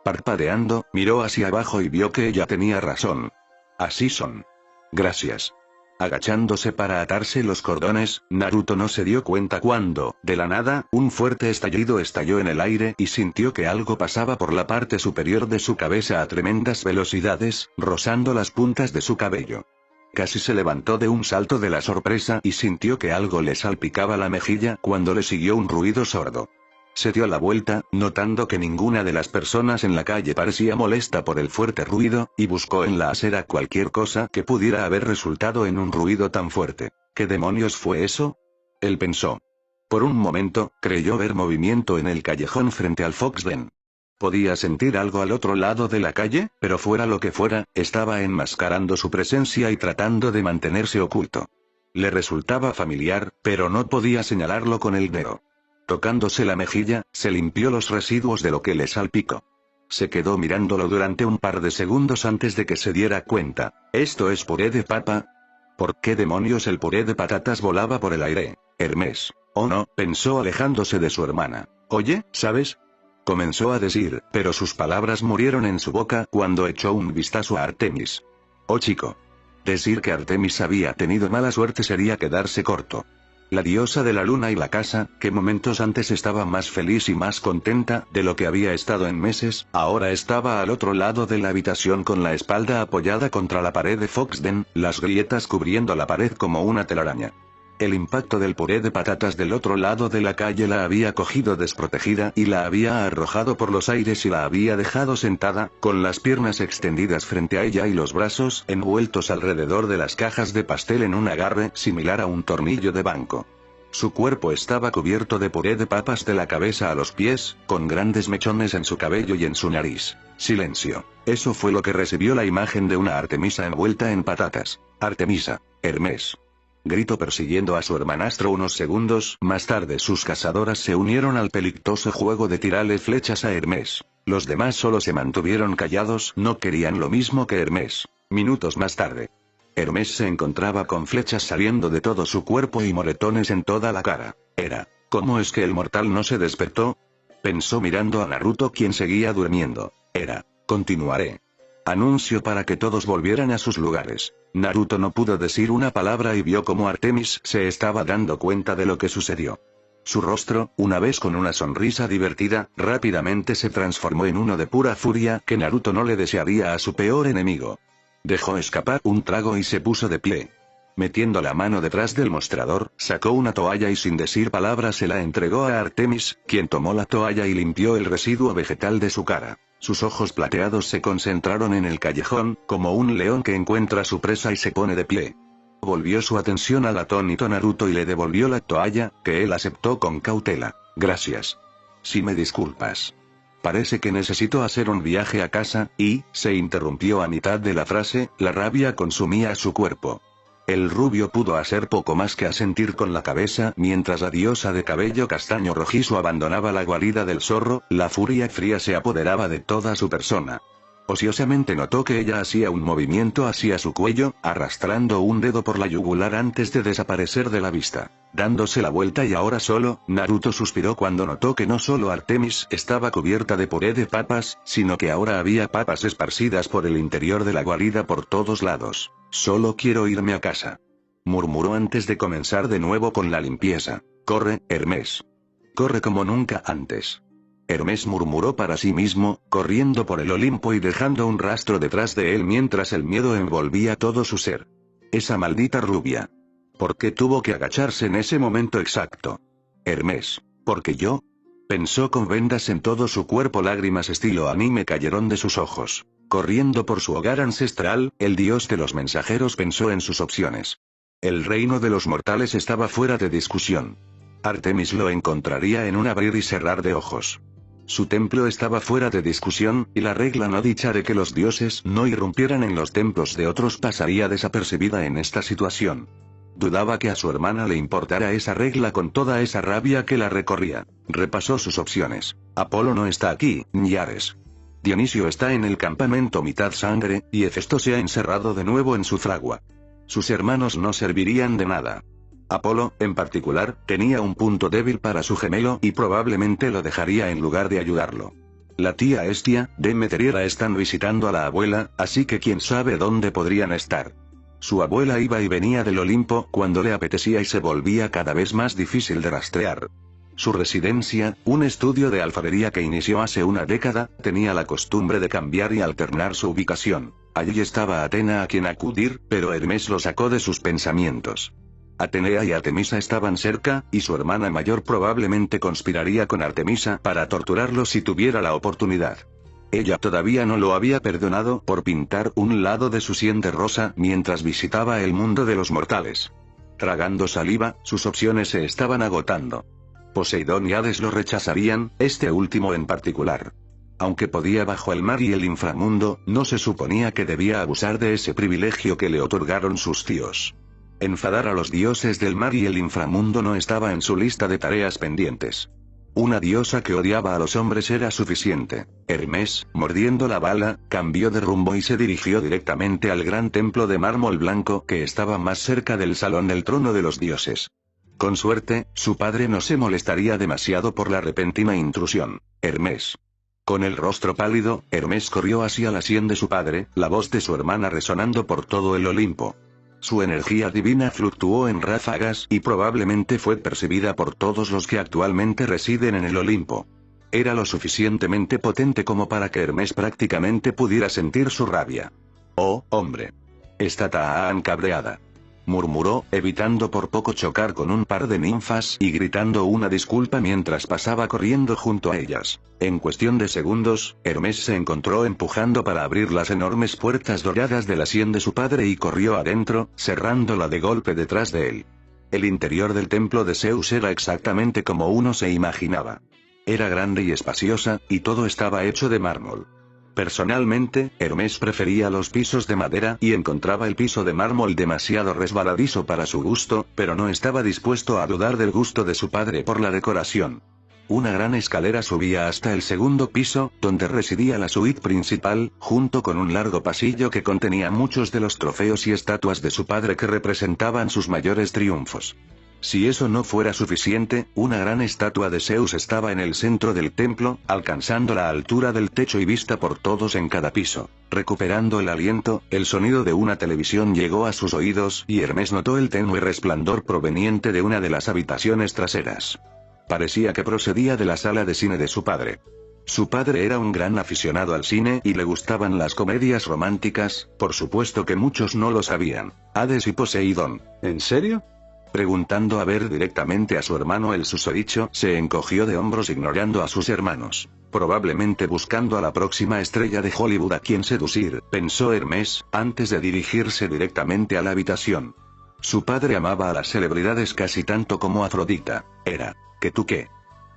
Parpadeando, miró hacia abajo y vio que ella tenía razón. Así son. Gracias. Agachándose para atarse los cordones, Naruto no se dio cuenta cuando, de la nada, un fuerte estallido estalló en el aire y sintió que algo pasaba por la parte superior de su cabeza a tremendas velocidades, rozando las puntas de su cabello. Casi se levantó de un salto de la sorpresa y sintió que algo le salpicaba la mejilla cuando le siguió un ruido sordo. Se dio la vuelta, notando que ninguna de las personas en la calle parecía molesta por el fuerte ruido, y buscó en la acera cualquier cosa que pudiera haber resultado en un ruido tan fuerte. ¿Qué demonios fue eso? Él pensó. Por un momento, creyó ver movimiento en el callejón frente al Fox Den. Podía sentir algo al otro lado de la calle, pero fuera lo que fuera, estaba enmascarando su presencia y tratando de mantenerse oculto. Le resultaba familiar, pero no podía señalarlo con el dedo. Tocándose la mejilla, se limpió los residuos de lo que le salpicó. Se quedó mirándolo durante un par de segundos antes de que se diera cuenta. ¿Esto es puré de papa? ¿Por qué demonios el puré de patatas volaba por el aire? Hermes. Oh no, pensó alejándose de su hermana. Oye, ¿sabes? Comenzó a decir, pero sus palabras murieron en su boca cuando echó un vistazo a Artemis. Oh chico. Decir que Artemis había tenido mala suerte sería quedarse corto. La diosa de la luna y la casa, que momentos antes estaba más feliz y más contenta de lo que había estado en meses, ahora estaba al otro lado de la habitación con la espalda apoyada contra la pared de Foxden, las grietas cubriendo la pared como una telaraña. El impacto del puré de patatas del otro lado de la calle la había cogido desprotegida y la había arrojado por los aires y la había dejado sentada, con las piernas extendidas frente a ella y los brazos envueltos alrededor de las cajas de pastel en un agarre similar a un tornillo de banco. Su cuerpo estaba cubierto de puré de papas de la cabeza a los pies, con grandes mechones en su cabello y en su nariz. Silencio. Eso fue lo que recibió la imagen de una Artemisa envuelta en patatas. Artemisa. Hermes. Gritó persiguiendo a su hermanastro unos segundos más tarde. Sus cazadoras se unieron al pelictoso juego de tirarle flechas a Hermes. Los demás solo se mantuvieron callados, no querían lo mismo que Hermes. Minutos más tarde. Hermes se encontraba con flechas saliendo de todo su cuerpo y moretones en toda la cara. ¿Cómo es que el mortal no se despertó? Pensó mirando a Naruto, quien seguía durmiendo. Continuaré. Anuncio para que todos volvieran a sus lugares. Naruto no pudo decir una palabra y vio cómo Artemis se estaba dando cuenta de lo que sucedió. Su rostro, una vez con una sonrisa divertida, rápidamente se transformó en uno de pura furia que Naruto no le desearía a su peor enemigo. Dejó escapar un trago y se puso de pie. Metiendo la mano detrás del mostrador, sacó una toalla y sin decir palabras se la entregó a Artemis, quien tomó la toalla y limpió el residuo vegetal de su cara. Sus ojos plateados se concentraron en el callejón, como un león que encuentra su presa y se pone de pie. Volvió su atención al atónito Naruto y le devolvió la toalla, que él aceptó con cautela. Gracias. Si me disculpas. Parece que necesito hacer un viaje a casa, y, se interrumpió a mitad de la frase, la rabia consumía su cuerpo. El rubio pudo hacer poco más que asentir con la cabeza mientras la diosa de cabello castaño rojizo abandonaba la guarida del zorro. La furia fría se apoderaba de toda su persona. Ociosamente notó que ella hacía un movimiento hacia su cuello, arrastrando un dedo por la yugular antes de desaparecer de la vista. Dándose la vuelta y ahora solo, Naruto suspiró cuando notó que no solo Artemis estaba cubierta de puré de papas, sino que ahora había papas esparcidas por el interior de la guarida por todos lados. Solo quiero irme a casa, murmuró antes de comenzar de nuevo con la limpieza. Corre, Hermes. Corre como nunca antes. Hermes murmuró para sí mismo, corriendo por el Olimpo y dejando un rastro detrás de él mientras el miedo envolvía todo su ser. Esa maldita rubia. ¿Por qué tuvo que agacharse en ese momento exacto? Hermes, ¿por qué yo? Pensó con vendas en todo su cuerpo, lágrimas estilo anime cayeron de sus ojos. Corriendo por su hogar ancestral, el dios de los mensajeros pensó en sus opciones. El reino de los mortales estaba fuera de discusión. Artemis lo encontraría en un abrir y cerrar de ojos. Su templo estaba fuera de discusión, y la regla no dicha de que los dioses no irrumpieran en los templos de otros pasaría desapercibida en esta situación. Dudaba que a su hermana le importara esa regla con toda esa rabia que la recorría. Repasó sus opciones. Apolo no está aquí, ni Ares. Dionisio está en el campamento mitad sangre, y Hefesto se ha encerrado de nuevo en su fragua. Sus hermanos no servirían de nada. Apolo, en particular, tenía un punto débil para su gemelo y probablemente lo dejaría en lugar de ayudarlo. La tía Hestia, Demeter y Hera están visitando a la abuela, así que quién sabe dónde podrían estar. Su abuela iba y venía del Olimpo cuando le apetecía y se volvía cada vez más difícil de rastrear. Su residencia, un estudio de alfarería que inició hace una década, tenía la costumbre de cambiar y alternar su ubicación. Allí estaba Atena a quien acudir, pero Hermes lo sacó de sus pensamientos. Atenea y Artemisa estaban cerca, y su hermana mayor probablemente conspiraría con Artemisa para torturarlo si tuviera la oportunidad. Ella todavía no lo había perdonado por pintar un lado de su sien de rosa mientras visitaba el mundo de los mortales. Tragando saliva, sus opciones se estaban agotando. Poseidón y Hades lo rechazarían, este último en particular. Aunque podía bajo el mar y el inframundo, no se suponía que debía abusar de ese privilegio que le otorgaron sus tíos. Enfadar a los dioses del mar y el inframundo no estaba en su lista de tareas pendientes. Una diosa que odiaba a los hombres era suficiente. Hermes, mordiendo la bala, cambió de rumbo y se dirigió directamente al gran templo de mármol blanco que estaba más cerca del salón del trono de los dioses. Con suerte, su padre no se molestaría demasiado por la repentina intrusión. Hermes. Con el rostro pálido, Hermes corrió hacia la sien de su padre, la voz de su hermana resonando por todo el Olimpo. Su energía divina fluctuó en ráfagas y probablemente fue percibida por todos los que actualmente residen en el Olimpo. Era lo suficientemente potente como para que Hermes prácticamente pudiera sentir su rabia. «Oh, hombre. Está tan cabreada», murmuró, evitando por poco chocar con un par de ninfas y gritando una disculpa mientras pasaba corriendo junto a ellas. En cuestión de segundos, Hermes se encontró empujando para abrir las enormes puertas doradas de la sien de su padre y corrió adentro, cerrándola de golpe detrás de él. El interior del templo de Zeus era exactamente como uno se imaginaba. Era grande y espaciosa, y todo estaba hecho de mármol. Personalmente, Hermes prefería los pisos de madera y encontraba el piso de mármol demasiado resbaladizo para su gusto, pero no estaba dispuesto a dudar del gusto de su padre por la decoración. Una gran escalera subía hasta el segundo piso, donde residía la suite principal, junto con un largo pasillo que contenía muchos de los trofeos y estatuas de su padre que representaban sus mayores triunfos. Si eso no fuera suficiente, una gran estatua de Zeus estaba en el centro del templo, alcanzando la altura del techo y vista por todos en cada piso. Recuperando el aliento, el sonido de una televisión llegó a sus oídos y Hermes notó el tenue resplandor proveniente de una de las habitaciones traseras. Parecía que procedía de la sala de cine de su padre. Su padre era un gran aficionado al cine y le gustaban las comedias románticas, por supuesto que muchos no lo sabían. Hades y Poseidón. ¿En serio? Preguntando a ver directamente a su hermano el susodicho se encogió de hombros ignorando a sus hermanos. Probablemente buscando a la próxima estrella de Hollywood a quien seducir, pensó Hermes, antes de dirigirse directamente a la habitación. Su padre amaba a las celebridades casi tanto como Afrodita. Era, ¿que tú qué?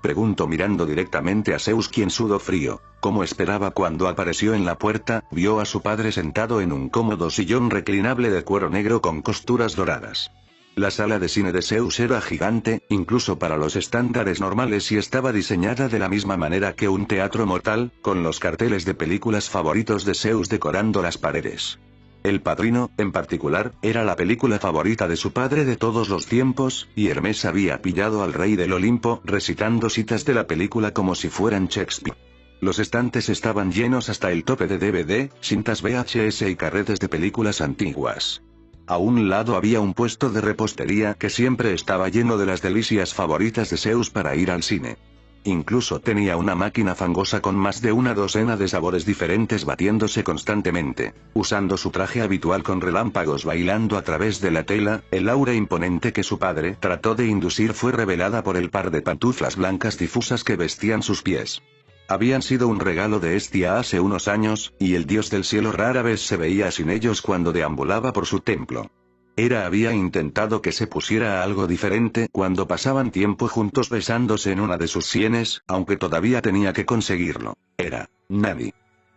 Preguntó mirando directamente a Zeus quien sudó frío. Como esperaba cuando apareció en la puerta, vio a su padre sentado en un cómodo sillón reclinable de cuero negro con costuras doradas. La sala de cine de Zeus era gigante, incluso para los estándares normales, y estaba diseñada de la misma manera que un teatro mortal, con los carteles de películas favoritos de Zeus decorando las paredes. El Padrino, en particular, era la película favorita de su padre de todos los tiempos, y Hermes había pillado al rey del Olimpo recitando citas de la película como si fueran Shakespeare. Los estantes estaban llenos hasta el tope de DVD, cintas VHS y carretes de películas antiguas. A un lado había un puesto de repostería que siempre estaba lleno de las delicias favoritas de Zeus para ir al cine. Incluso tenía una máquina fangosa con más de una docena de sabores diferentes batiéndose constantemente. Usando su traje habitual con relámpagos bailando a través de la tela, el aura imponente que su padre trató de inducir fue revelada por el par de pantuflas blancas difusas que vestían sus pies. Habían sido un regalo de Hestia hace unos años, y el dios del cielo rara vez se veía sin ellos cuando deambulaba por su templo. Hera había intentado que se pusiera algo diferente cuando pasaban tiempo juntos besándose en una de sus sienes, aunque todavía tenía que conseguirlo. Nadie.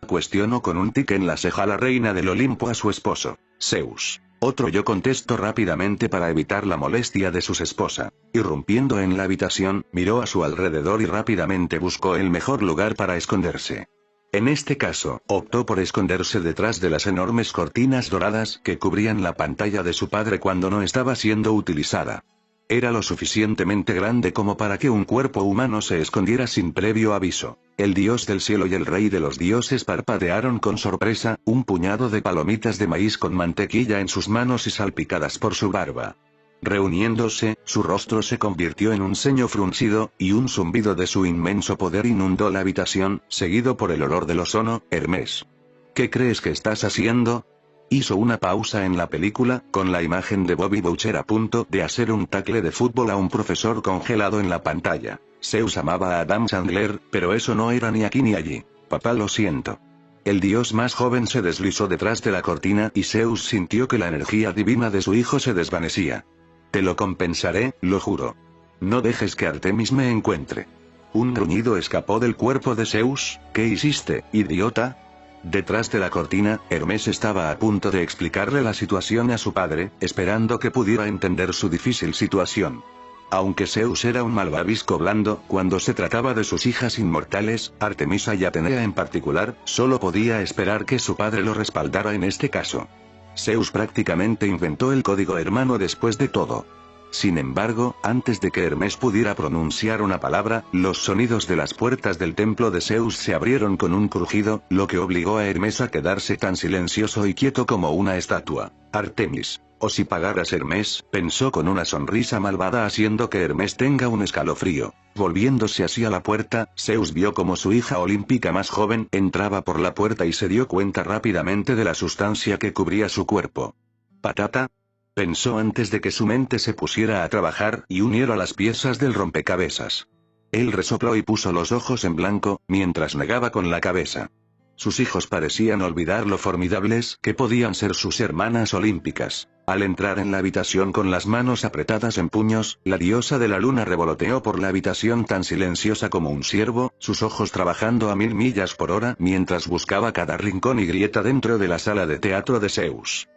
Cuestionó con un tic en la ceja la reina del Olimpo a su esposo, Zeus. Otro yo contestó rápidamente para evitar la molestia de su esposa. Irrumpiendo en la habitación, miró a su alrededor y rápidamente buscó el mejor lugar para esconderse. En este caso, optó por esconderse detrás de las enormes cortinas doradas que cubrían la pantalla de su padre cuando no estaba siendo utilizada. Era lo suficientemente grande como para que un cuerpo humano se escondiera sin previo aviso. El dios del cielo y el rey de los dioses parpadearon con sorpresa, un puñado de palomitas de maíz con mantequilla en sus manos y salpicadas por su barba. Reuniéndose, su rostro se convirtió en un ceño fruncido, y un zumbido de su inmenso poder inundó la habitación, seguido por el olor del ozono. Hermes. ¿Qué crees que estás haciendo? Hizo una pausa en la película, con la imagen de Bobby Boucher a punto de hacer un tackle de fútbol a un profesor congelado en la pantalla. Zeus amaba a Adam Sandler, pero eso no era ni aquí ni allí. Papá, lo siento. El dios más joven se deslizó detrás de la cortina y Zeus sintió que la energía divina de su hijo se desvanecía. Te lo compensaré, lo juro. No dejes que Artemis me encuentre. Un gruñido escapó del cuerpo de Zeus. ¿Qué hiciste, idiota? Detrás de la cortina, Hermes estaba a punto de explicarle la situación a su padre, esperando que pudiera entender su difícil situación. Aunque Zeus era un malvavisco blando, cuando se trataba de sus hijas inmortales, Artemisa y Atenea en particular, solo podía esperar que su padre lo respaldara en este caso. Zeus prácticamente inventó el código hermano después de todo. Sin embargo, antes de que Hermes pudiera pronunciar una palabra, los sonidos de las puertas del templo de Zeus se abrieron con un crujido, lo que obligó a Hermes a quedarse tan silencioso y quieto como una estatua. Artemis. O si pagaras, Hermes, pensó con una sonrisa malvada haciendo que Hermes tenga un escalofrío. Volviéndose hacia la puerta, Zeus vio como su hija olímpica más joven entraba por la puerta y se dio cuenta rápidamente de la sustancia que cubría su cuerpo. ¿Patata? Pensó antes de que su mente se pusiera a trabajar y uniera las piezas del rompecabezas. Él resopló y puso los ojos en blanco, mientras negaba con la cabeza. Sus hijos parecían olvidar lo formidables que podían ser sus hermanas olímpicas. Al entrar en la habitación con las manos apretadas en puños, la diosa de la luna revoloteó por la habitación tan silenciosa como un ciervo, sus ojos trabajando a 1000 millas por hora mientras buscaba cada rincón y grieta dentro de la sala de teatro de Zeus.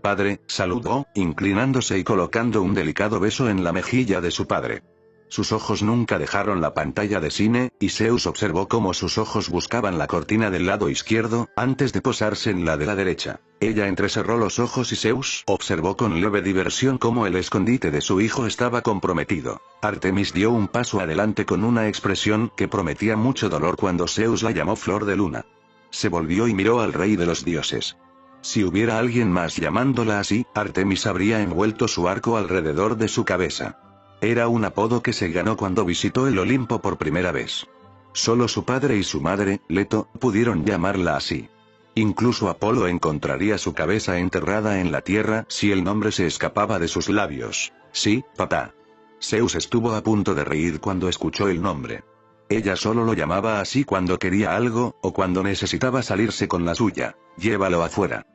Padre, saludó, inclinándose y colocando un delicado beso en la mejilla de su padre. Sus ojos nunca dejaron la pantalla de cine, y Zeus observó cómo sus ojos buscaban la cortina del lado izquierdo, antes de posarse en la de la derecha. Ella entrecerró los ojos y Zeus observó con leve diversión cómo el escondite de su hijo estaba comprometido. Artemis dio un paso adelante con una expresión que prometía mucho dolor cuando Zeus la llamó Flor de Luna. Se volvió y miró al rey de los dioses. Si hubiera alguien más llamándola así, Artemis habría envuelto su arco alrededor de su cabeza. Era un apodo que se ganó cuando visitó el Olimpo por primera vez. Solo su padre y su madre, Leto, pudieron llamarla así. Incluso Apolo encontraría su cabeza enterrada en la tierra si el nombre se escapaba de sus labios. Sí, papá. Zeus estuvo a punto de reír cuando escuchó el nombre. Ella solo lo llamaba así cuando quería algo, o cuando necesitaba salirse con la suya. Llévalo afuera.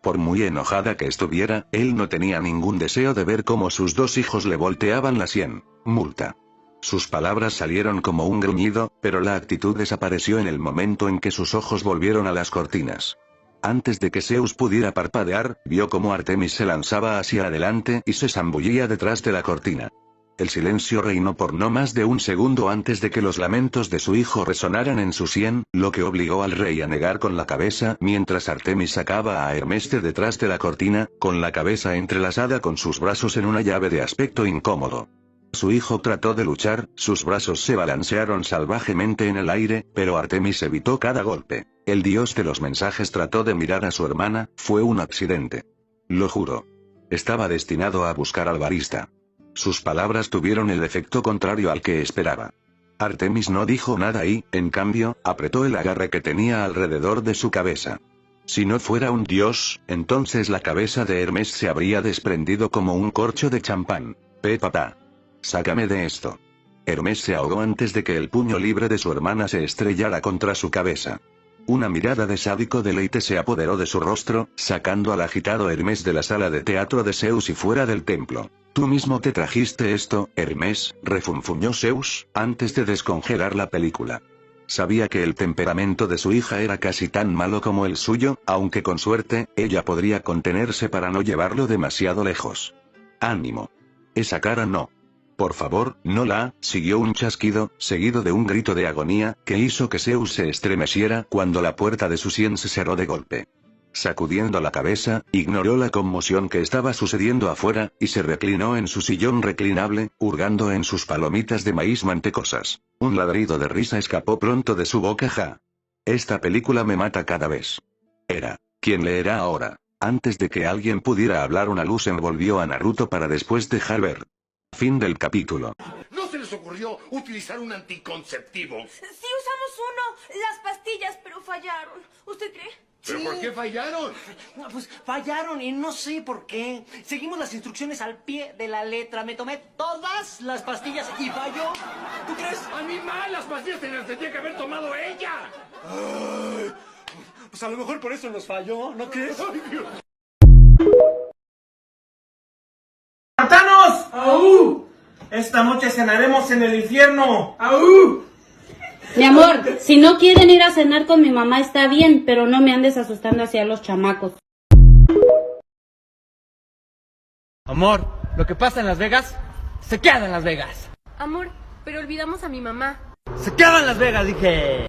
Por muy enojada que estuviera, él no tenía ningún deseo de ver cómo sus dos hijos le volteaban la sien. Multa. Sus palabras salieron como un gruñido, pero la actitud desapareció en el momento en que sus ojos volvieron a las cortinas. Antes de que Zeus pudiera parpadear, vio cómo Artemis se lanzaba hacia adelante y se zambullía detrás de la cortina. El silencio reinó por no más de un segundo antes de que los lamentos de su hijo resonaran en su sien, lo que obligó al rey a negar con la cabeza mientras Artemis sacaba a Hermes de detrás de la cortina, con la cabeza entrelazada con sus brazos en una llave de aspecto incómodo. Su hijo trató de luchar, sus brazos se balancearon salvajemente en el aire, pero Artemis evitó cada golpe. El dios de los mensajes trató de mirar a su hermana, fue un accidente. Lo juro. Estaba destinado a buscar al barista. Sus palabras tuvieron el efecto contrario al que esperaba. Artemis no dijo nada y, en cambio, apretó el agarre que tenía alrededor de su cabeza. Si no fuera un dios, entonces la cabeza de Hermes se habría desprendido como un corcho de champán. Papá. Sácame de esto. Hermes se ahogó antes de que el puño libre de su hermana se estrellara contra su cabeza. Una mirada de sádico deleite se apoderó de su rostro, sacando al agitado Hermes de la sala de teatro de Zeus y fuera del templo. Tú mismo te trajiste esto, Hermes, refunfuñó Zeus, antes de descongelar la película. Sabía que el temperamento de su hija era casi tan malo como el suyo, aunque con suerte, ella podría contenerse para no llevarlo demasiado lejos. Ánimo. Esa cara no. Por favor, no la, siguió un chasquido, seguido de un grito de agonía, que hizo que Zeus se estremeciera cuando la puerta de su sien se cerró de golpe. Sacudiendo la cabeza, ignoró la conmoción que estaba sucediendo afuera, y se reclinó en su sillón reclinable, hurgando en sus palomitas de maíz mantecosas. Un ladrido de risa escapó pronto de su boca. Esta película me mata cada vez. ¿Quién leerá ahora? Antes de que alguien pudiera hablar, una luz envolvió a Naruto para después dejar ver. Fin del capítulo. ¿No se les ocurrió utilizar un anticonceptivo? Sí usamos uno, las pastillas, pero fallaron. ¿Usted cree? ¿Pero por qué fallaron? No, pues fallaron y no sé por qué. Seguimos las instrucciones al pie de la letra. Me tomé todas las pastillas y falló. ¿Tú crees? ¡Animal! Las pastillas te las tendría que haber tomado ella. Ay, pues a lo mejor por eso nos falló, ¿no crees? ¡Ay, Dios! ¡Espartanos! ¡Aú! Esta noche cenaremos en el infierno. ¡Aú! Mi amor, si no quieren ir a cenar con mi mamá está bien, pero no me andes asustando hacia los chamacos. Amor, lo que pasa en Las Vegas, se queda en Las Vegas. Amor, pero olvidamos a mi mamá. Se queda en Las Vegas, dije.